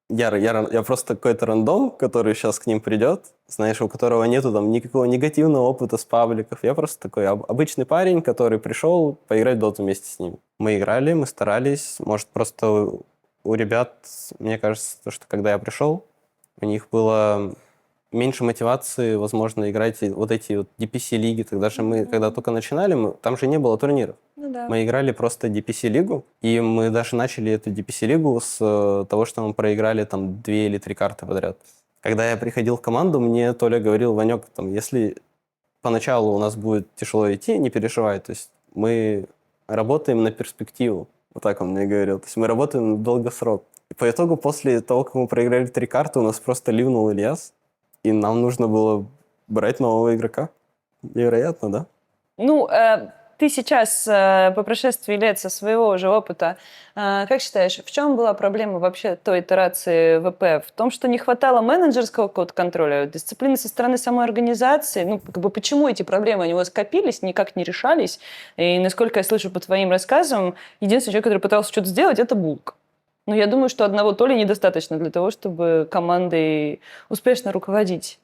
я просто какой-то рандом, который сейчас к ним придет, знаешь, у которого нету там никакого негативного опыта с пабликов. Я просто такой обычный парень, который пришел поиграть в доту вместе с ним. Мы играли, мы старались. Может, просто у ребят, мне кажется, то, что когда я пришел, у них было меньше мотивации, возможно, играть вот эти вот DPC-лиги. Тогда же мы, когда только начинали, там же не было турниров. Ну да. Мы играли просто DPC-лигу, и мы даже начали эту DPC-лигу с того, что мы проиграли там 2 или 3 карты подряд. Когда я приходил в команду, мне Толя говорил: Ванек, там, если поначалу у нас будет тяжело идти, не переживай, то есть мы работаем на перспективу. Вот так он мне говорил. То есть мы работаем на долгосрок. И по итогу, после того, как мы проиграли 3 карты, у нас просто ливнул Ильяс, и нам нужно было брать нового игрока. Невероятно, да? Ну, ты сейчас, по прошествии лет со своего уже опыта, как считаешь, в чем была проблема вообще той итерации ВП? В том, что не хватало менеджерского какого-то контроля, дисциплины со стороны самой организации? Ну, как бы почему эти проблемы, они у вас скопились, никак не решались? И, насколько я слышу по твоим рассказам, единственный человек, который пытался что-то сделать, это Булк. Но я думаю, что одного Толи недостаточно для того, чтобы командой успешно руководить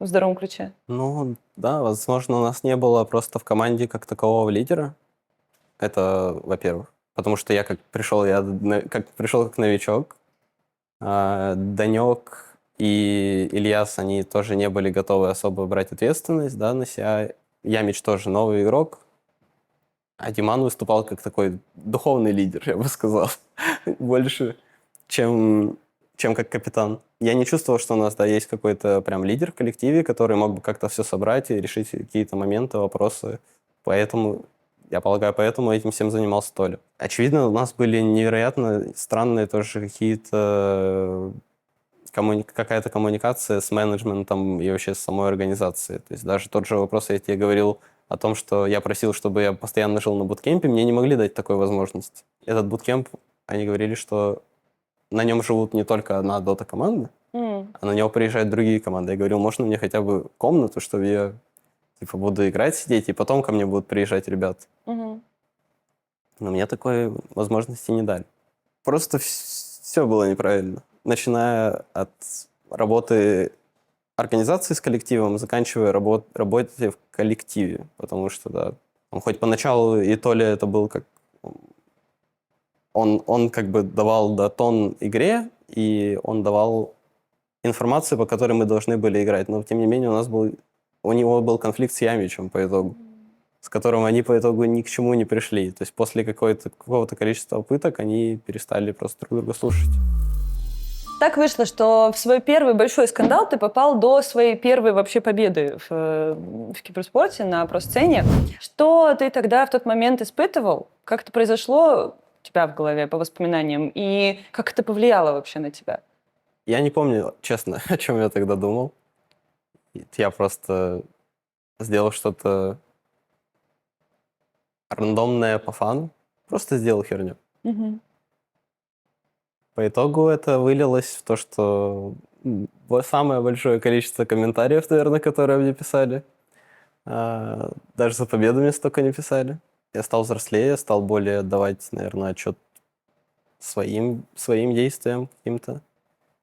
в здоровом ключе. Ну, да, возможно, у нас не было просто в команде как такового лидера. Это, во-первых. Потому что я как пришел как новичок. Данек и Ильяс, они тоже не были готовы особо брать ответственность, да, на себя. Ямич тоже новый игрок. А Диман выступал как такой духовный лидер, я бы сказал. Больше, чем как капитан. Я не чувствовал, что у нас, да, есть какой-то прям лидер в коллективе, который мог бы как-то все собрать и решить какие-то моменты, вопросы. Поэтому, я полагаю, поэтому этим всем занимался Толя. Очевидно, у нас были невероятно странные тоже какие-то какая-то коммуникация с менеджментом и вообще с самой организацией. То есть даже тот же вопрос, я тебе говорил о том, что я просил, чтобы я постоянно жил на буткемпе, мне не могли дать такой возможности. Этот буткемп, они говорили, что на нем живут не только одна дота-команда, а на него приезжают другие команды. Я говорил, можно мне хотя бы комнату, чтобы я типа буду играть, сидеть, и потом ко мне будут приезжать ребята. Но мне такой возможности не дали. Просто все было неправильно. Начиная от работы организации с коллективом, заканчивая работой в коллективе. Потому что, да, хоть поначалу и Толя это был как... Он как бы давал, да, тон игре, и он давал информацию, по которой мы должны были играть. Но, тем не менее, у него был конфликт с Ямичем по итогу, с которым они по итогу ни к чему не пришли. То есть после какого-то количества попыток они перестали просто друг друга слушать. Так вышло, что в свой первый большой скандал ты попал до своей первой вообще победы в киберспорте на про-сцене. Что ты тогда в тот момент испытывал? Как это произошло у тебя в голове по воспоминаниям? И как это повлияло вообще на тебя? Я не помню, честно, о чем я тогда думал. Я просто сделал что-то рандомное по фану. Просто сделал херню. По итогу это вылилось в то, что самое большое количество комментариев, наверное, которые мне писали. Даже за победами столько не писали. Я стал взрослее, стал более отдавать, наверное, отчет своим действиям каким-то.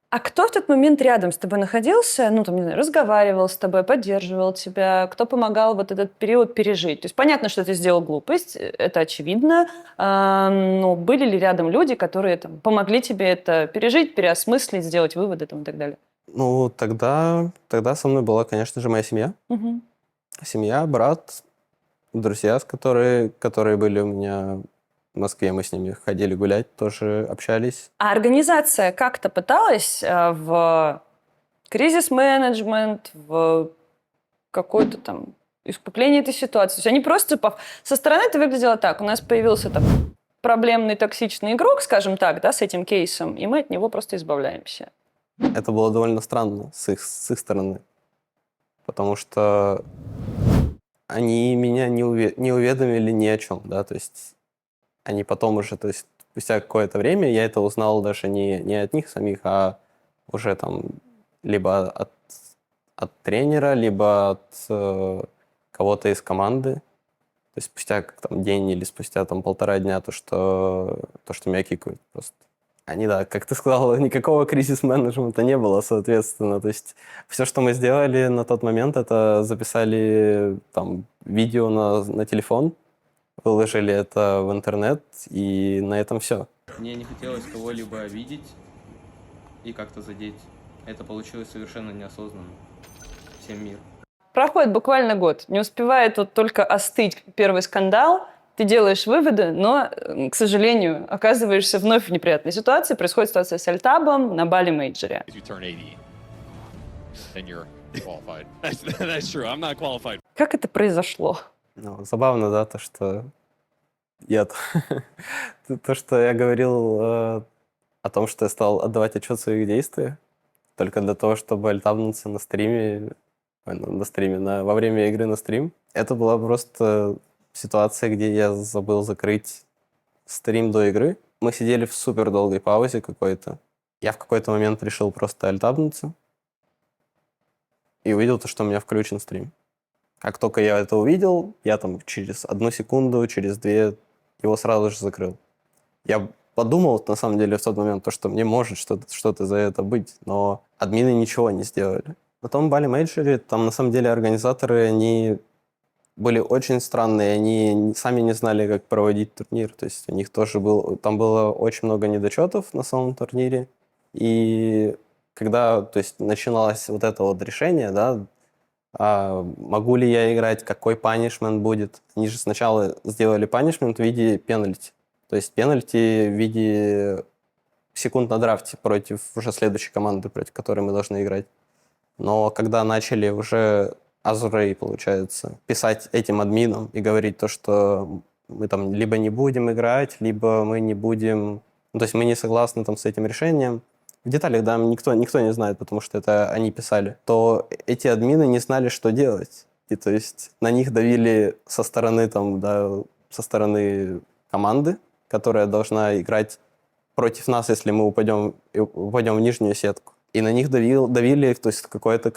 А кто в тот момент рядом с тобой находился, ну, там, не знаю, разговаривал с тобой, поддерживал тебя, кто помогал вот этот период пережить? То есть понятно, что ты сделал глупость, это очевидно, но были ли рядом люди, которые там помогли тебе это пережить, переосмыслить, сделать выводы там, и так далее? Ну, тогда со мной была, конечно же, моя семья. Семья, брат, друзья, которые были у меня в Москве, мы с ними ходили гулять, тоже общались. А организация как-то пыталась в кризис-менеджмент, в какое-то там искупление этой ситуации? То есть они просто со стороны это выглядело так. У нас появился там проблемный токсичный игрок, скажем так, да, с этим кейсом, и мы от него просто избавляемся. Это было довольно странно с их стороны, потому что они меня не уведомили ни о чем, да, то есть они потом уже, то есть спустя какое-то время я это узнал даже не от них самих, а уже там либо от тренера, либо от кого-то из команды. То есть спустя там, день или спустя там, 1,5 дня то, что меня кикают просто. Они, да, как ты сказал, никакого кризис-менеджмента не было, соответственно. То есть все, что мы сделали на тот момент, это записали там видео на телефон, выложили это в интернет, и на этом все. Мне не хотелось кого-либо обидеть и как-то задеть. Это получилось совершенно неосознанно. Всем мир. Проходит буквально год. Не успевает вот только остыть первый скандал, ты делаешь выводы, но, к сожалению, оказываешься вновь в неприятной ситуации. Происходит ситуация с Альтабом на Бали мейджоре. Как это произошло? Ну, забавно, да, то, что то, что я говорил о том, что я стал отдавать отчет в своих действиях, только для того, чтобы альтабнуться на стриме, во время игры на стрим. Это была просто ситуация, где я забыл закрыть стрим до игры. Мы сидели в супер долгой паузе какой-то. Я в какой-то момент решил просто альтабнуться и увидел то, что у меня включен стрим. Как только я это увидел, я там через 1 секунду, через 2 его сразу же закрыл. Я подумал, на самом деле, в тот момент, то, что мне может что-то за это быть, но админы ничего не сделали. Потом Бали мейджоре, там на самом деле организаторы, они были очень странные, они сами не знали, как проводить турнир, то есть у них тоже там было очень много недочетов на самом турнире, и когда, то есть, начиналось вот это вот решение, да, могу ли я играть, какой панишмент будет, они же сначала сделали панишмент в виде пенальти, то есть пенальти в виде секунд на драфте против уже следующей команды, против которой мы должны играть. Но когда начали уже Azure, получается, писать этим админам и говорить то, что мы там либо не будем играть, либо мы не будем... Ну, то есть мы не согласны там с этим решением. В деталях, да, никто не знает, потому что это они писали. То эти админы не знали, что делать. И то есть на них давили со стороны команды, которая должна играть против нас, если мы упадем в нижнюю сетку. И на них давили, то есть какое-то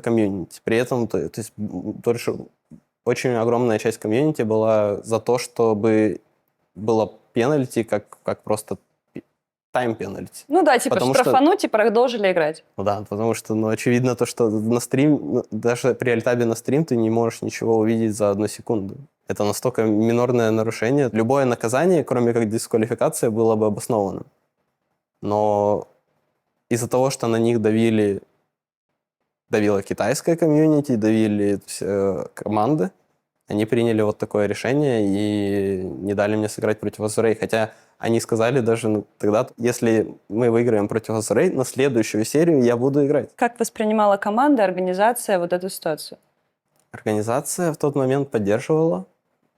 комьюнити. При этом то есть, тоже очень огромная часть комьюнити была за то, чтобы было пенальти, как просто тайм-пенальти. Ну да, типа потому штрафануть и продолжили играть. Ну да, потому что очевидно то, что на стрим, даже при альтабе на стрим ты не можешь ничего увидеть за 1 секунду. Это настолько минорное нарушение. Любое наказание, кроме как дисквалификация, было бы обоснованным. Но из-за того, что на них давила китайская комьюнити, давили команды, они приняли вот такое решение и не дали мне сыграть против Azure. Хотя они сказали даже тогда, если мы выиграем против Azure, на следующую серию я буду играть. Как воспринимала команда, организация вот эту ситуацию? Организация в тот момент поддерживала.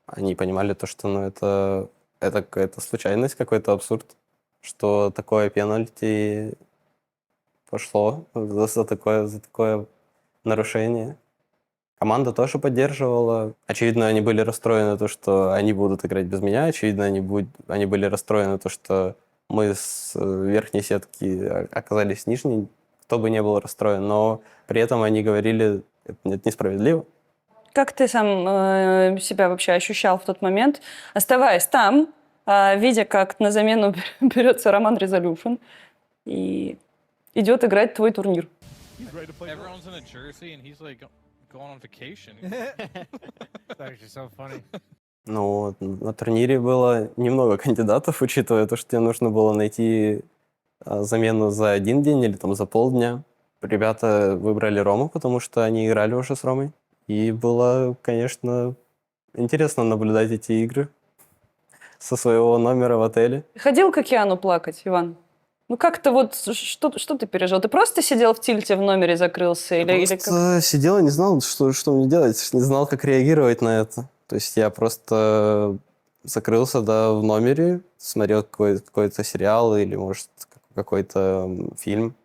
Они понимали то, что это какая-то случайность, какой-то абсурд, что такое пенальти пошло за такое нарушение. Команда тоже поддерживала. Очевидно, они были расстроены то, что они будут играть без меня. Очевидно, они были расстроены то, что мы с верхней сетки оказались с нижней. Кто бы не был расстроен. Но при этом они говорили, это несправедливо. Как ты сам себя вообще ощущал в тот момент, оставаясь там, видя, как на замену берется Роман Resolution и идет играть твой турнир? Everyone's in a jersey and he's like going on vacation. It's actually so funny. Ну, на турнире было немного кандидатов, учитывая то, что тебе нужно было найти замену за 1 день или там за полдня. Ребята выбрали Рому, потому что они играли уже с Ромой. И было, конечно, интересно наблюдать эти игры со своего номера в отеле. Ходил к океану плакать, Иван? Ну как-то вот, что ты пережил? Ты просто сидел в тильте в номере, закрылся? Или как? Просто сидел и не знал, что мне делать, не знал, как реагировать на это. То есть я просто закрылся, да, в номере, смотрел какой-то сериал или, может, какой-то фильм.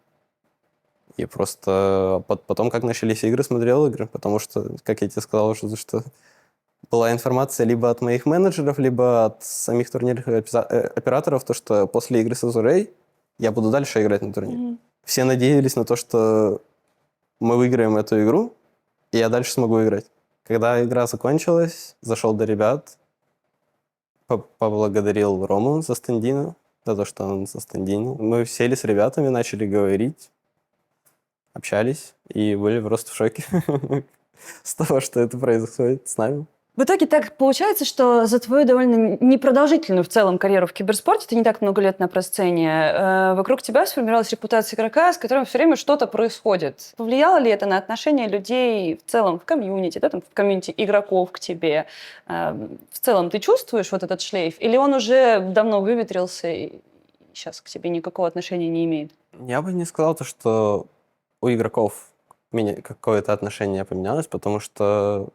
И просто потом, как начались игры, смотрел игры, потому что, как я тебе сказал, что была информация либо от моих менеджеров, либо от самих турнирных операторов, то, что после игры с Азурей я буду дальше играть на турнире. Все надеялись на то, что мы выиграем эту игру, и я дальше смогу играть. Когда игра закончилась, зашел до ребят, поблагодарил Рому за стендина, за то, что он за стендин. Мы сели с ребятами, начали говорить, общались, и были просто в шоке с того, что это происходит с нами. В итоге так получается, что за твою довольно непродолжительную в целом карьеру в киберспорте, ты не так много лет на пресс-сцене, вокруг тебя сформировалась репутация игрока, с которым все время что-то происходит. Повлияло ли это на отношение людей в целом в комьюнити, да, там, в комьюнити игроков к тебе? В целом ты чувствуешь вот этот шлейф? Или он уже давно выветрился и сейчас к тебе никакого отношения не имеет? Я бы не сказал то, что у игроков какое-то отношение поменялось, потому что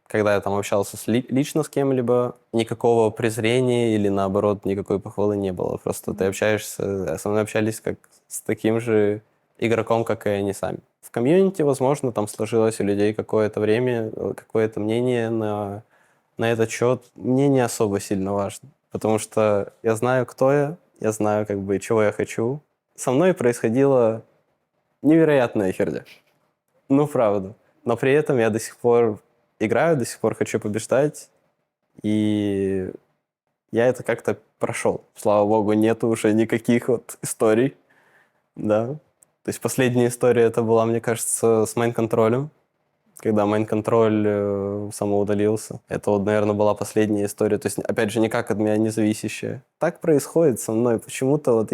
когда я там общался лично с кем-либо, никакого презрения или, наоборот, никакой похвалы не было. Просто ты общаешься, со мной общались как с таким же игроком, как и они сами. В комьюнити, возможно, там сложилось у людей какое-то время, какое-то мнение на этот счет. Мне не особо сильно важно, потому что я знаю, кто я знаю, как бы, чего я хочу. Со мной происходила невероятная херня. Ну, правда. Но при этом я до сих пор играю, до сих пор хочу побеждать, и я это как-то прошел. Слава богу, нету уже никаких вот историй, да. То есть последняя история это была, мне кажется, с майн-контролем, когда майн-контроль самоудалился. Это вот, наверное, была последняя история. То есть, опять же, никак от меня не зависящая. Так происходит со мной. Почему-то вот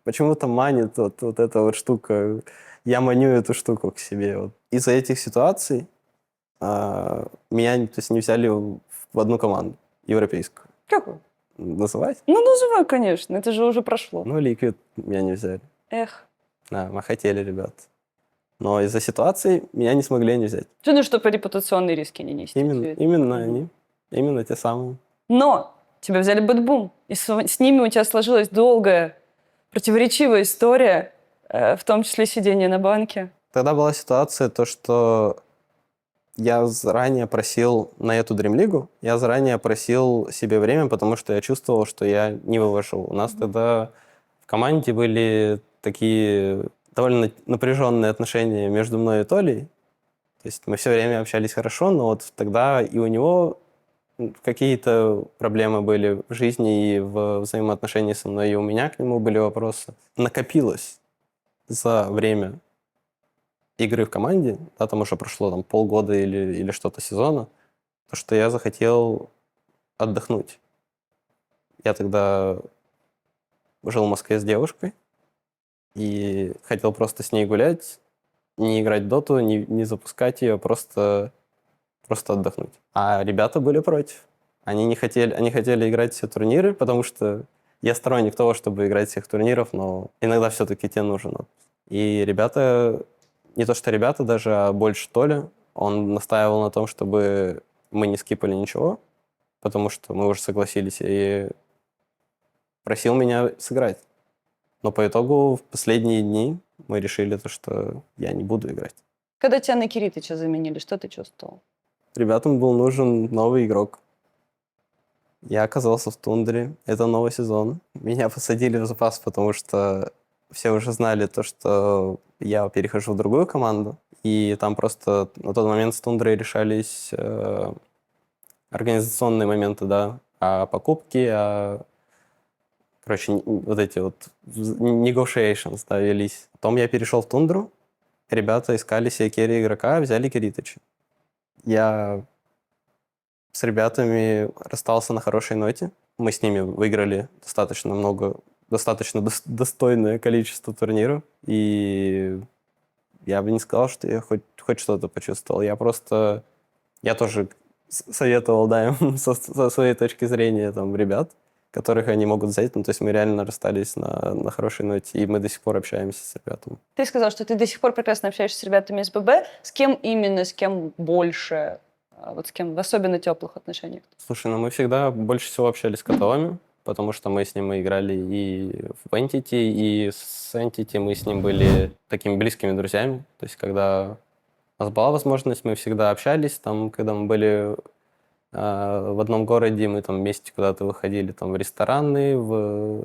почему-то манит вот эта вот штука. Я маню эту штуку к себе. Вот. Из-за этих ситуаций меня, то есть, не взяли в одну команду европейскую. Какую? Называть? Ну, называй, конечно, это же уже прошло. Ну, Liquid меня не взяли. Эх. Да, мы хотели, ребят. Но из-за ситуации меня не смогли не взять. Ну, чтобы репутационные риски не нести. Именно они. Именно те самые. Но тебя взяли Бэтбум, и с ними у тебя сложилась долгая, противоречивая история, в том числе сидение на банке. Тогда была ситуация, то, что я заранее просил на эту Dream-лигу, я заранее просил себе время, потому что я чувствовал, что я не вывожу. У нас тогда в команде были такие довольно напряженные отношения между мной и Толей. То есть мы все время общались хорошо, но вот тогда и у него какие-то проблемы были в жизни и в взаимоотношении со мной, и у меня к нему были вопросы. Накопилось за время игры в команде, да, там уже прошло там, полгода или что-то сезона, то, что я захотел отдохнуть. Я тогда жил в Москве с девушкой и хотел просто с ней гулять, не играть в доту, не запускать ее, просто отдохнуть. А ребята были против. Они хотели играть все турниры, потому что я сторонник того, чтобы играть всех турниров, но иногда все-таки тебе нужен отпуск. И ребята, не то что ребята даже, а больше Толя, он настаивал на том, чтобы мы не скипали ничего, потому что мы уже согласились, и просил меня сыграть. Но по итогу в последние дни мы решили, что я не буду играть. Когда тебя на Киритыча заменили, что ты чувствовал? Ребятам был нужен новый игрок. Я оказался в тундре. Это новый сезон. Меня посадили в запас, потому что все уже знали то, что я перехожу в другую команду. И там просто на тот момент с тундрой решались организационные моменты, да, о покупке, короче, вот эти вот negotiations, да, велись. Потом я перешел в тундру. Ребята искали себе керри игрока, взяли Киритыча. Я с ребятами расстался на хорошей ноте. Мы с ними выиграли достаточно достойное количество турниров. И я бы не сказал, что я хоть что-то почувствовал. Я тоже советовал, да, им со своей точки зрения там ребят, которых они могут взять. Ну, то есть мы реально расстались на хорошей ноте, и мы до сих пор общаемся с ребятами. Ты сказал, что ты до сих пор прекрасно общаешься с ребятами из ББ. С кем именно, с кем больше? Вот с кем в особенно теплых отношениях? Слушай, ну мы всегда больше всего общались с Котовыми, потому что мы с ним играли и в Entity, и с Entity мы с ним были такими близкими друзьями. То есть когда у нас была возможность, мы всегда общались. Там, когда мы были в одном городе, мы там вместе куда-то выходили там, в рестораны, в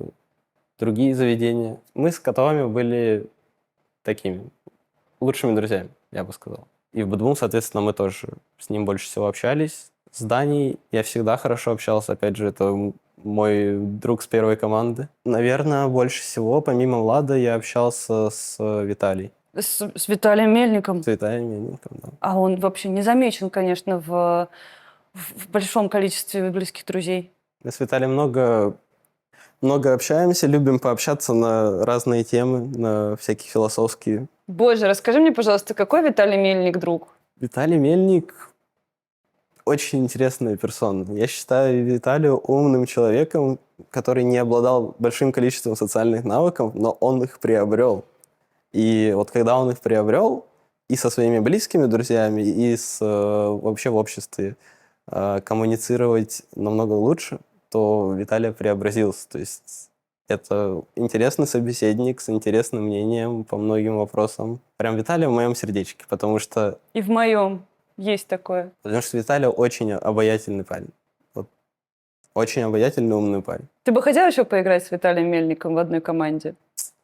другие заведения. Мы с Котовыми были такими лучшими друзьями, я бы сказал. И в БДБУМ, соответственно, мы тоже с ним больше всего общались. С Даней я всегда хорошо общался. Опять же, это мой друг с первой команды. Наверное, больше всего, помимо Влада, я общался с Виталием. С Виталием Мельником. С Виталием Мельником, да. А он вообще не замечен, конечно, в большом количестве близких друзей. Мы с Виталием много общаемся, любим пообщаться на разные темы, на всякие философские. Боже, расскажи мне, пожалуйста, какой Виталий Мельник друг? Виталий Мельник очень интересная персона. Я считаю Виталию умным человеком, который не обладал большим количеством социальных навыков, но он их приобрел. И вот когда он их приобрел, и со своими близкими друзьями, и вообще в обществе коммуницировать намного лучше, то Виталий преобразился. То есть это интересный собеседник с интересным мнением по многим вопросам. Прям Виталий в моем сердечке, потому что И в моем есть такое. Виталий очень обаятельный парень. Вот. Очень обаятельный, умный парень. Ты бы хотел еще поиграть с Виталием Мельником в одной команде?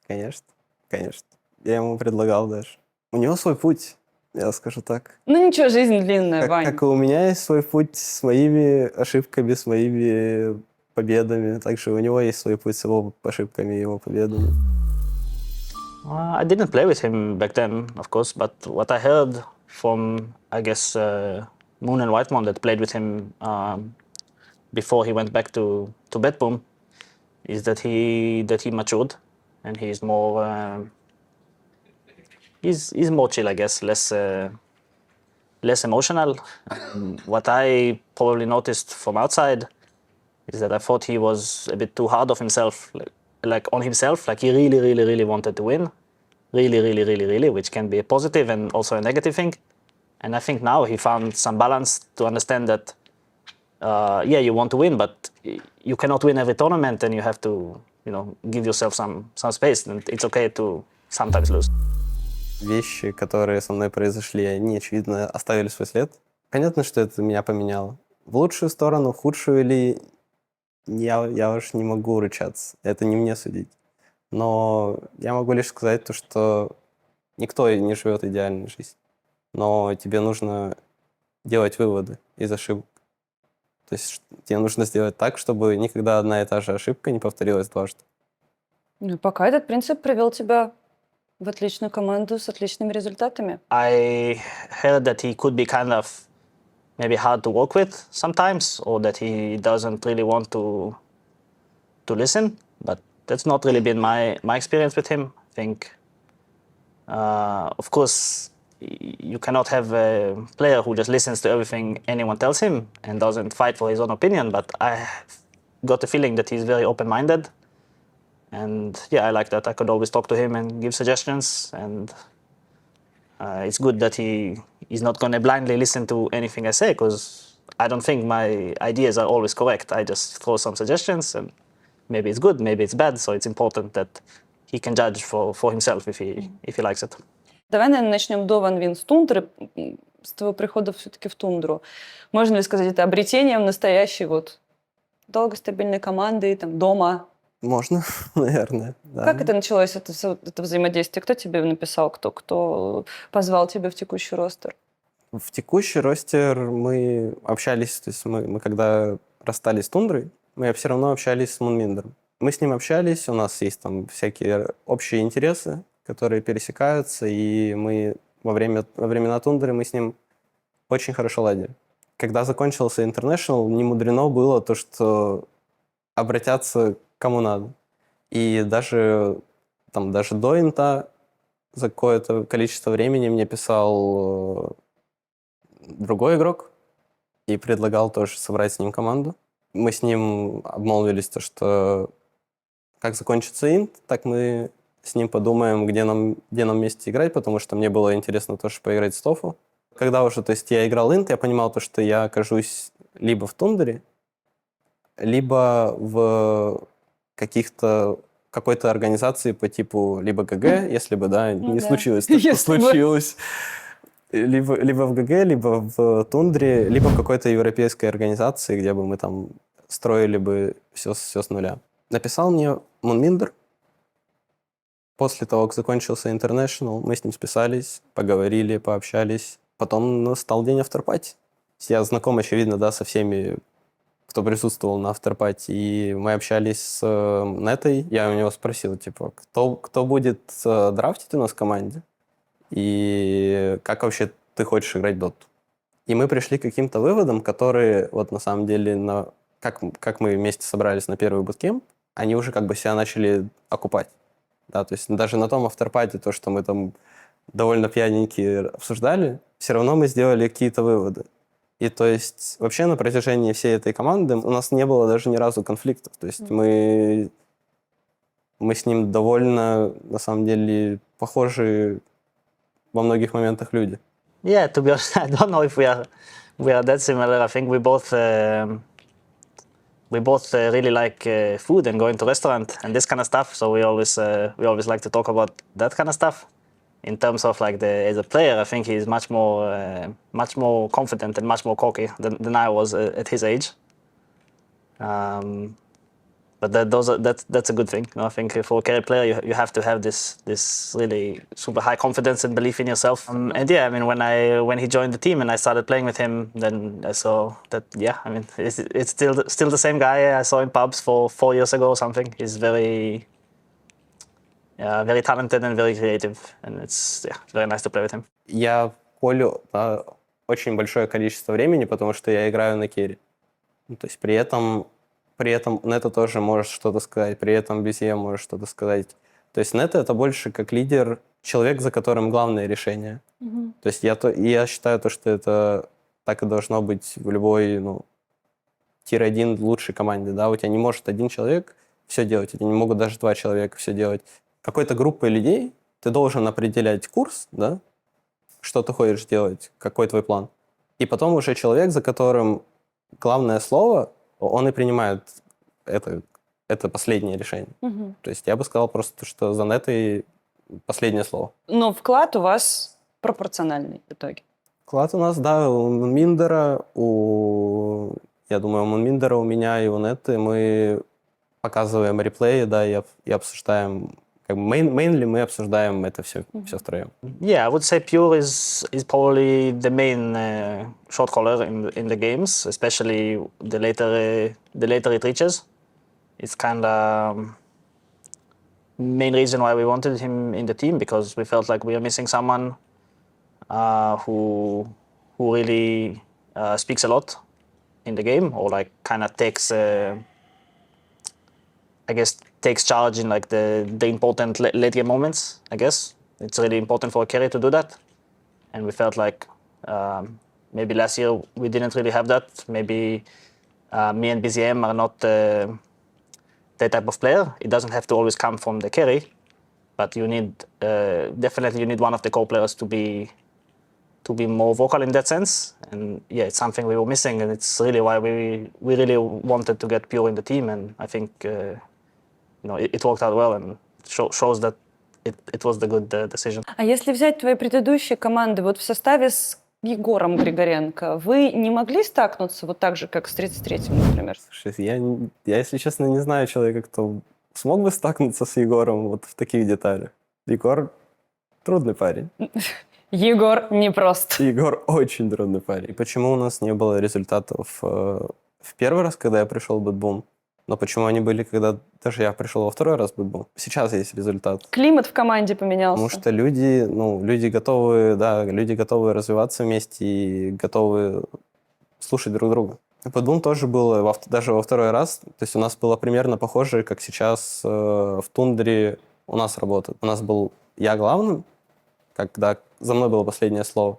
Конечно, конечно. Я ему предлагал даже. У него свой путь, я скажу так. Ну ничего, жизнь длинная, Вань. Как и у меня есть свой путь с моими ошибками, с моими победами. Также у него есть свой путь с его ошибками и его победами. I didn't play with him back then, of course, but what I heard from, I guess, Moon and Whitemon that played with him before he went back to Bedboom is that he matured and he's more he's more chill, I guess, less emotional. What I probably noticed from outside is that I thought he was a bit too hard of himself, like on himself, like he really wanted to win, really, which can be a positive and also a negative thing. And I think now he found some balance to understand that, yeah, you want to win, but you cannot win every tournament, and you have to, give yourself some space, and it's okay to sometimes lose. Вещи, которые со мной произошли, они, очевидно, оставили свой след. Понятно, что это меня поменяло. В лучшую сторону, в худшую ли, я уж не могу рычаться. Это не мне судить. Но я могу лишь сказать то, что никто не живет идеальной жизнью. Но тебе нужно делать выводы из ошибок. То есть тебе нужно сделать так, чтобы никогда одна и та же ошибка не повторилась дважды. Ну, пока этот принцип привел тебя в отличную команду с отличными результатами. I heard that he could be kind of maybe hard to work with sometimes, or that he doesn't really want to listen. But that's not really been my experience with him. I think, of course, you cannot have a player who just listens to everything anyone tells him and doesn't fight for his own opinion. But I got the feeling that he's very open-minded. And yeah, I like that. I could always talk to him and give suggestions. And it's good that he's not going to blindly listen to anything I say, because I don't think my ideas are always correct. I just throw some suggestions, and maybe it's good, maybe it's bad. So it's important that he can judge for himself if he likes it. Давай, наверное, начнем до Ван Вин с тундры, с твоего прихода все-таки в тундру. Можно ли сказать, это обретением настоящей долгой стабильной команды, там, дома? Можно, наверное. Да. Как это началось, это взаимодействие? Кто тебе написал, кто позвал тебя в текущий ростер? В текущий ростер мы общались, то есть мы когда расстались с Тундрой, мы все равно общались с Мунминдером. Мы с ним общались, у нас есть там всякие общие интересы, которые пересекаются, и мы во времена Тундры мы с ним очень хорошо ладили. Когда закончился International, не мудрено было то, что обратятся кому надо. И даже до инта за какое-то количество времени мне писал другой игрок и предлагал тоже собрать с ним команду. Мы с ним обмолвились, то, что как закончится инт, так мы с ним подумаем, где нам вместе играть, потому что мне было интересно тоже поиграть с Тофу. Когда уже, то есть я играл инт, я понимал то, что я окажусь либо в Тундре, либо в какой-то организации по типу либо ГГ, если бы, да, не случилось то, что Если бы. случилось. Либо в ГГ, либо в Тундре, либо в какой-то европейской организации, где бы мы там строили бы все с нуля. Написал мне Мунминдер. После того, как закончился International, мы с ним списались, поговорили, пообщались. Потом настал день авторпати. Я знаком, очевидно, да, со всеми, кто присутствовал на авторпати, и мы общались с Нетой. Я у него спросил, типа, кто будет драфтить у нас в команде? И как вообще ты хочешь играть в доту? И мы пришли к каким-то выводам, которые вот на самом деле, как мы вместе собрались на первый буткемп, они уже как бы себя начали окупать. Да, то есть даже на том авторпати, то, что мы там довольно пьяненькие обсуждали, все равно мы сделали какие-то выводы. И то есть вообще на протяжении всей этой команды у нас не было даже ни разу конфликтов. То есть мы с ним довольно, на самом деле, похожи во многих моментах люди. Yeah, to be honest, I don't know if we are that similar. I think we both really like food and going to restaurant and this kind of stuff. So we always like to talk about that kind of stuff. In terms of like as a player, I think he's much more confident and much more cocky than I was at his age. But that's a good thing. You know, I think for a carry player, you have to have this really super high confidence and belief in yourself. And yeah, I mean, when he joined the team and I started playing with him, then I saw that I mean, it's still the same guy I saw in pubs 4 years ago or something. He's very talented and very creative, and it's very nice to play with him. Я колю очень большое количество времени, потому что я играю на керри. То есть при этом Нета тоже может что-то сказать, при этом BCM может что-то сказать. То есть Нета — это больше как лидер, человек, за которым главное решение. То есть я считаю, что это так и должно быть в любой тир-1 лучшей команде. Да? У тебя не может один человек все делать, у тебя не могут даже 2 человека все делать. Какой-то группой людей ты должен определять курс, да? Что ты хочешь делать, какой твой план. И потом уже человек, за которым главное слово, он и принимает это последнее решение. То есть я бы сказал просто, что за Нетой последнее слово. Но вклад у вас пропорциональный в итоге. Вклад у нас, да, у Мунминдера, я думаю, у Мунминдера, у меня и у Неты мы показываем реплеи, да, и обсуждаем. Mainly мы обсуждаем это все втроем. Yeah, I would say Pure is probably the main shot caller in the games, especially the later it reaches. It's kind of main reason why we wanted him in the team, because we felt like we are missing someone who really speaks a lot in the game, or like kind of takes charge in like the important late game moments. I guess it's really important for a carry to do that, and we felt like maybe last year we didn't really have that. Maybe me and BZM are not that type of player. It doesn't have to always come from the carry, but you need definitely one of the co-players to be more vocal in that sense. And yeah, it's something we were missing, and it's really why we really wanted to get Pure in the team. And I think it worked out well, and shows that it was the good decision. А если взять твои предыдущие команды, вот в составе с Егором Григоренко, вы не могли стакнуться вот так же, как с 33-м, например? Слушай, я, если честно, не знаю человека, кто смог бы стакнуться с Егором вот в таких деталях. Егор трудный парень. Егор непрост. Егор очень трудный парень. И почему у нас не было результатов в первый раз, когда я пришел в Бэтбум? Но почему они были, когда даже я пришел во второй раз в Бэтбум? Сейчас есть результат. Климат в команде поменялся. Потому что люди готовы развиваться вместе и готовы слушать друг друга. Бэтбум тоже был даже во второй раз. То есть у нас было примерно похоже, как сейчас в Тундре у нас работает. У нас был я главным, когда за мной было последнее слово.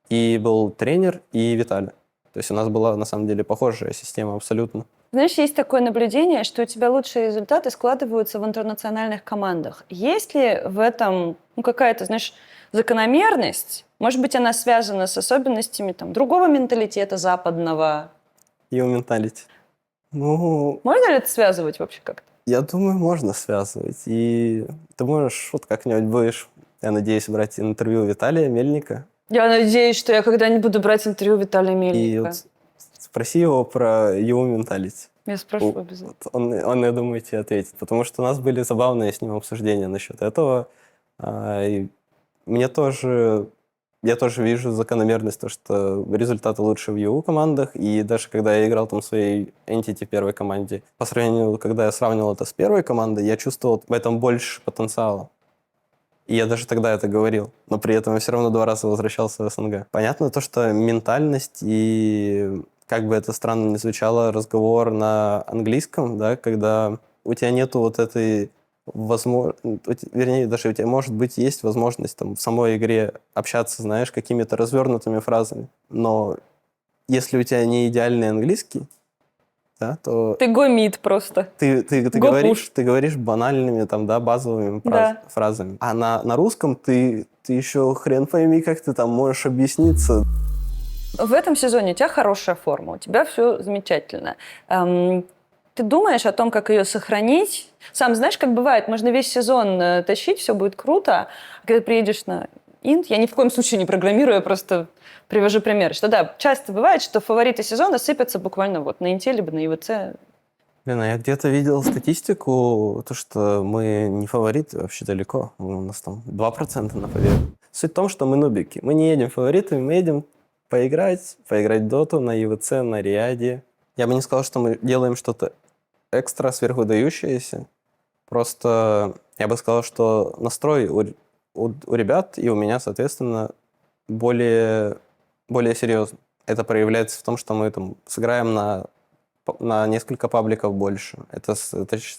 И был тренер, и Виталий. То есть у нас была, на самом деле, похожая система абсолютно. Знаешь, есть такое наблюдение, что у тебя лучшие результаты складываются в интернациональных командах. Есть ли в этом какая-то, знаешь, закономерность? Может быть, она связана с особенностями там, другого менталитета западного? И менталити. Ну, Можно ли это связывать вообще как-то? я думаю, можно связывать. И ты можешь, вот как-нибудь будешь, я надеюсь, брать интервью Виталия Мельника. Я надеюсь, что я когда-нибудь буду брать интервью Виталия И Мельника. вот спроси его про его менталити. Я спрошу обязательно. Вот он, я думаю, тебе ответит. Потому что у нас были забавные с ним обсуждения насчет этого. И мне тоже... Я тоже вижу закономерность, то, что результаты лучше в ЕУ командах, и даже когда я играл там в своей Entity первой команде, по сравнению, когда я сравнивал это с первой командой, я чувствовал в этом больше потенциала. И я даже тогда это говорил, но при этом я все равно 2 раза возвращался в СНГ. Понятно то, что ментальность и, как бы это странно ни звучало, разговор на английском, да, когда у тебя нету вот этой вернее, даже у тебя, может быть, есть возможность там в самой игре общаться, знаешь, какими-то развернутыми фразами. Но если у тебя не идеальный английский, да, то Ты гомит просто. ты Го-пуш. говоришь банальными, там, да, базовыми Да. фразами. А на русском ты еще хрен пойми, как ты там можешь объясниться. В этом сезоне у тебя хорошая форма, у тебя все замечательно. Ты думаешь о том, как ее сохранить? Сам знаешь, как бывает, можно весь сезон тащить, все будет круто, а когда приедешь на Инт, я ни в коем случае не программирую, я просто привожу пример, что да, часто бывает, что фавориты сезона сыпятся буквально вот на Инте, либо на ИВЦ. Блин, а я где-то видел статистику, то, что мы не фавориты вообще далеко. У нас там 2% на победу. Суть в том, что мы нубики. Мы не едем фаворитами, мы едем поиграть доту на ИВЦ, на Риаде. Я бы не сказал, что мы делаем что-то экстра сверхвыдающееся. Просто я бы сказал, что настрой у ребят и у меня, соответственно, более серьезный. Это проявляется в том, что мы там сыграем на несколько пабликов больше. Это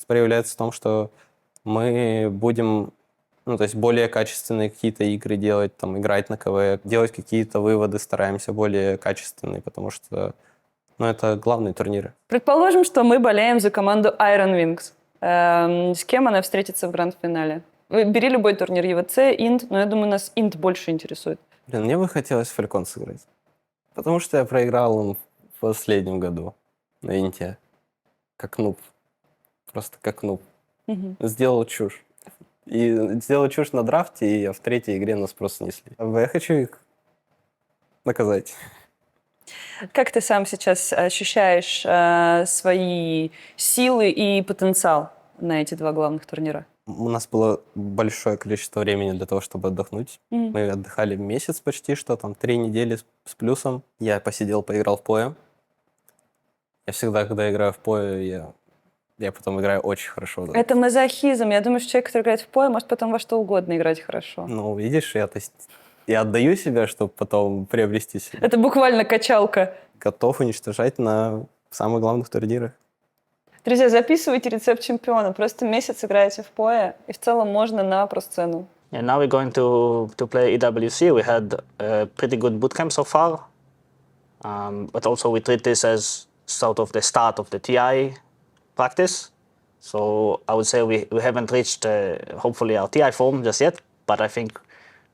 проявляется в том, что мы будем, ну, то есть более качественные какие-то игры делать, там, играть на КВ, делать какие-то выводы стараемся более качественные, потому что, ну, это главные турниры. Предположим, что мы болеем за команду Iron Wings. С кем она встретится в гранд-финале? Бери любой турнир ЕВЦ, Инт, но я думаю, нас Инт больше интересует. Блин, мне бы хотелось в Фалькон сыграть. Потому что я проиграл им в последнем году на Инте. Как нуб. Просто как нуб. Мгм. Сделал чушь. И сделал чушь на драфте, и в 3-й игре нас просто снесли. Я хочу их наказать. Как ты сам сейчас ощущаешь свои силы и потенциал на эти 2 главных турнира? У нас было большое количество времени для того, чтобы отдохнуть. Мгм. Мы отдыхали месяц почти, что там 3 недели с плюсом. Я посидел, поиграл в PoE. Я всегда, когда играю в PoE, я потом играю очень хорошо. Да. Это мазохизм. Я думаю, что человек, который играет в PoE, может потом во что угодно играть хорошо. Ну, видишь, я отдаю себя, чтобы потом приобрести себя. Это буквально качалка. Готов уничтожать на самых главных турнирах. Друзья, записывайте рецепт чемпиона. Просто месяц играете в PoE, и в целом можно на про-сцену. Yeah, now we're going to play EWC. We had a pretty good bootcamp so far, but also we treat this as sort of the start of the TI practice. So I would say we haven't reached hopefully our TI form just yet, but I think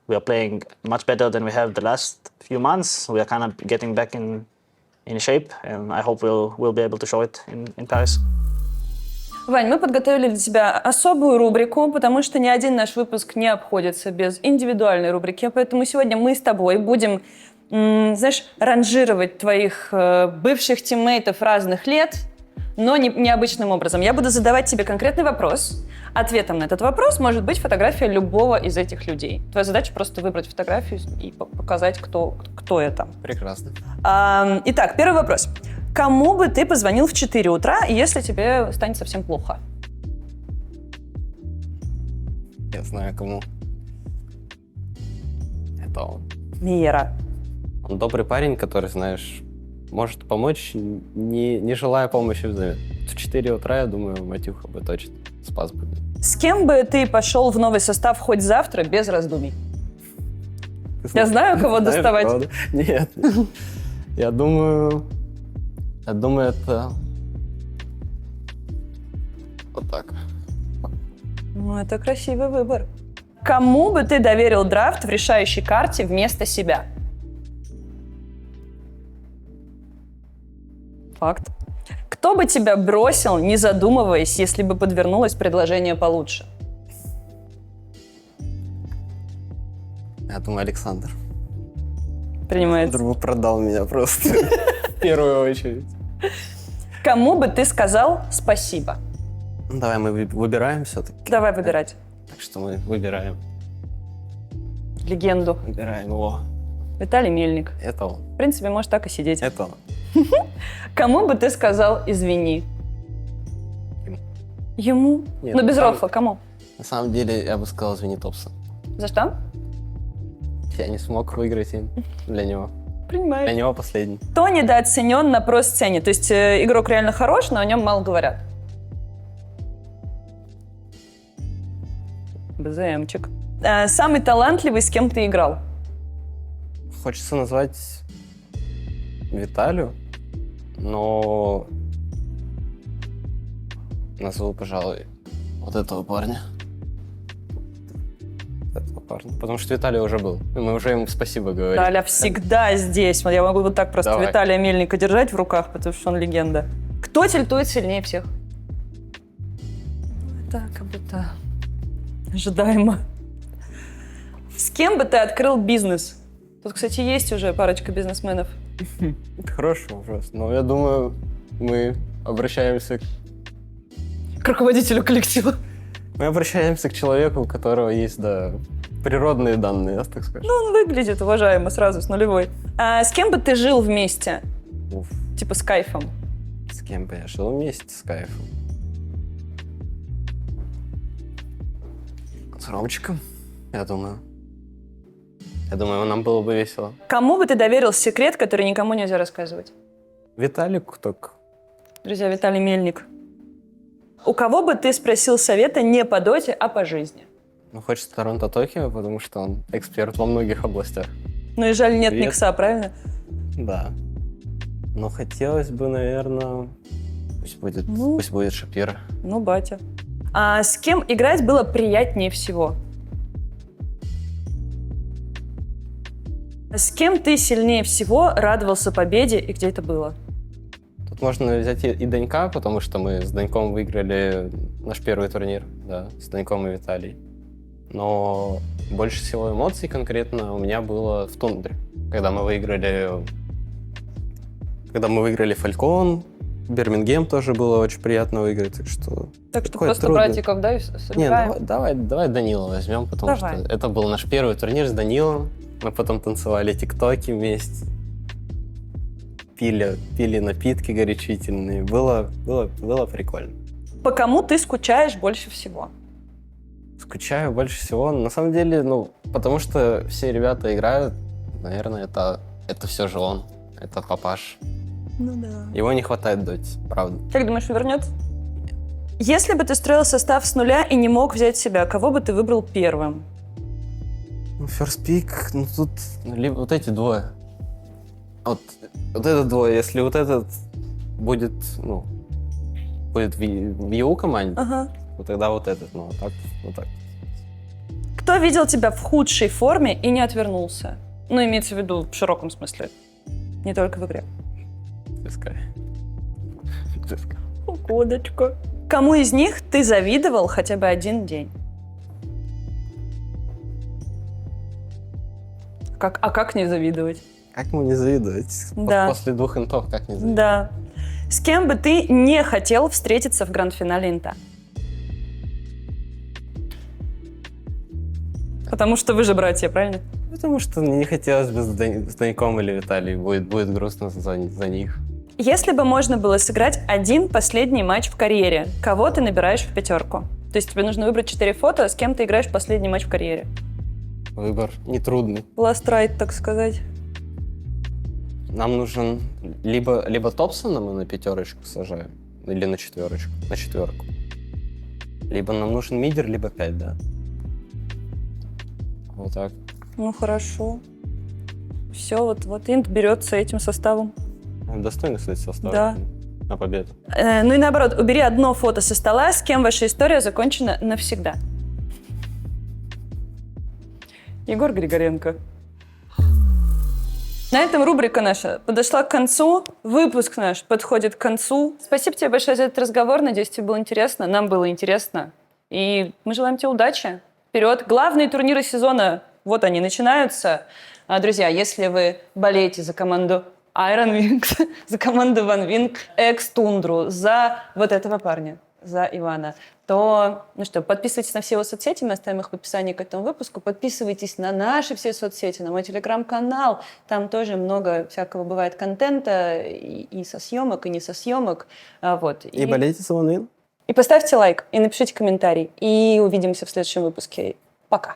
we are playing much better than we have the last few months. We are kind of getting back in shape, and I hope we'll be able to show it in Paris. Вань, мы подготовили для тебя особую рубрику, потому что ни один наш выпуск не обходится без индивидуальной рубрики. Поэтому сегодня мы с тобой будем, знаешь, ранжировать твоих бывших тиммейтов разных лет, но необычным образом. Я буду задавать тебе конкретный вопрос. Ответом на этот вопрос может быть фотография любого из этих людей. Твоя задача просто выбрать фотографию и показать, кто это. Прекрасно. Итак, первый вопрос. Кому бы ты позвонил в 4 утра, если тебе станет совсем плохо? Я знаю, кому. Это он. Мира. Он добрый парень, который, знаешь, может помочь, не желая помощи взамен. В 4 утра, я думаю, Матюха бы точно спас бы. С кем бы ты пошел в новый состав хоть завтра без раздумий? Я знаю, кого Знаешь, доставать. кого? Нет. Я думаю, это вот так. Ну, это красивый выбор. Кому бы ты доверил драфт в решающей карте вместо себя? Факт. Кто бы тебя бросил, не задумываясь, если бы подвернулось предложение получше? Я думаю, Александр. Принимается. Друг продал меня просто в первую очередь. Кому бы ты сказал спасибо? Ну, давай мы выбираем все-таки. Давай выбирать. Так что мы выбираем. Легенду. Выбираем его. Виталий Мельник. Это он. В принципе, можешь так и сидеть. Это он. Кому бы ты сказал извини? Ему. Ему? Нет, Ну, без там- рофла, кому? На самом деле, я бы сказал, извини, Топса. За что? Я не смог выиграть им для него. Для Принимаю. него последний. Кто недооценен на про-сцене? То есть игрок реально хорош, но о нем мало говорят. БЗМчик. Самый талантливый, с кем ты играл? Хочется назвать Виталию, но назову, пожалуй, вот этого парня. Этого парня. Потому что Виталий уже был. И мы уже ему спасибо говорили. Виталя всегда здесь. Я могу вот так просто Давай. Виталия Мельника держать в руках, потому что он легенда. Кто тильтует сильнее всех? Это как будто ожидаемо. С кем бы ты открыл бизнес? Тут, кстати, есть уже парочка бизнесменов. Это хороший вопрос. Но я думаю, мы обращаемся К руководителю коллектива. к человеку, у которого есть, да, природные данные, так скажем. Ну, он выглядит уважаемо сразу, с нулевой. А с кем бы ты жил вместе? Уф, Типа с кайфом. с кем бы я жил вместе с кайфом? С Ромчиком, я думаю. Я думаю, нам было бы весело. Кому бы ты доверил секрет, который никому нельзя рассказывать? Виталику только. Друзья, Виталий Мельник. У кого бы ты спросил совета не по доте, а по жизни? Ну, хочется Торонто Токио, потому что он эксперт во многих областях. Ну и жаль, нет Привет. Никса, правильно? Да. Но хотелось бы, наверное, пусть будет Шапира. Ну, батя. А с кем играть было приятнее всего? С кем ты сильнее всего радовался победе и где это было? Тут можно взять и Данька, потому что мы с Даньком выиграли наш первый турнир, да, с Даньком и Виталием. Но больше всего эмоций конкретно у меня было в Тундре, когда мы выиграли Фалькон, Бирмингем тоже было очень приятно выиграть, так что... Так что такое просто трудно. братиков, да, и Не, собираем? давай Данила возьмем, потому Давай. что это был наш первый турнир с Данилом. Мы потом танцевали тиктоки вместе, пили напитки горячительные. Было прикольно. По кому ты скучаешь больше всего? Скучаю больше всего. На самом деле, потому что все ребята играют, наверное, это все же он. Это папаш. Ну да. Его не хватает в доте, правда. Как думаешь, вернется? Если бы ты строил состав с нуля и не мог взять себя, кого бы ты выбрал первым? First pick, тут либо вот эти двое. Вот это двое. Если вот этот будет в его команде, Ага. то тогда вот этот, вот так. Кто видел тебя в худшей форме и не отвернулся? Ну, имеется в виду в широком смысле. Не только в игре. Джеска. Кодочка. Кому из них ты завидовал хотя бы один день? Как не завидовать? Как ему не завидовать? Да. После 2 интов как не завидовать? Да. С кем бы ты не хотел встретиться в гранд-финале инта? Потому что вы же братья, правильно? Потому что мне не хотелось бы с Даньком или Виталием. Будет грустно за них. Если бы можно было сыграть один последний матч в карьере, кого ты набираешь в пятерку? То есть тебе нужно выбрать 4 фото, с кем ты играешь в последний матч в карьере. Выбор нетрудный. Last ride, так сказать. Нам нужен либо Топсона мы на 5 сажаем, или на 4. На 4. Либо нам нужен мидер, либо 5, да. Вот так. Ну, хорошо. Все, вот Инт берется этим составом. Достойный, кстати, состав. Да. На победу. Ну и наоборот, убери одно фото со стола, с кем ваша история закончена навсегда. Егор Григоренко. На этом рубрика наша подошла к концу. Выпуск наш подходит к концу. Спасибо тебе большое за этот разговор. Надеюсь, тебе было интересно. Нам было интересно. И мы желаем тебе удачи. Вперед. Главные турниры сезона, вот они, начинаются. Друзья, если вы болеете за команду Iron Wings, за команду One Wing, Экс-Тундру, за вот этого парня, за Ивана, то, ну что, подписывайтесь на все его соцсети, мы оставим их в описании к этому выпуску, подписывайтесь на наши все соцсети, на мой телеграм-канал, там тоже много всякого бывает контента, и со съемок, и не со съемок, вот. И болейте за One Win. И поставьте лайк, и напишите комментарий, и увидимся в следующем выпуске. Пока!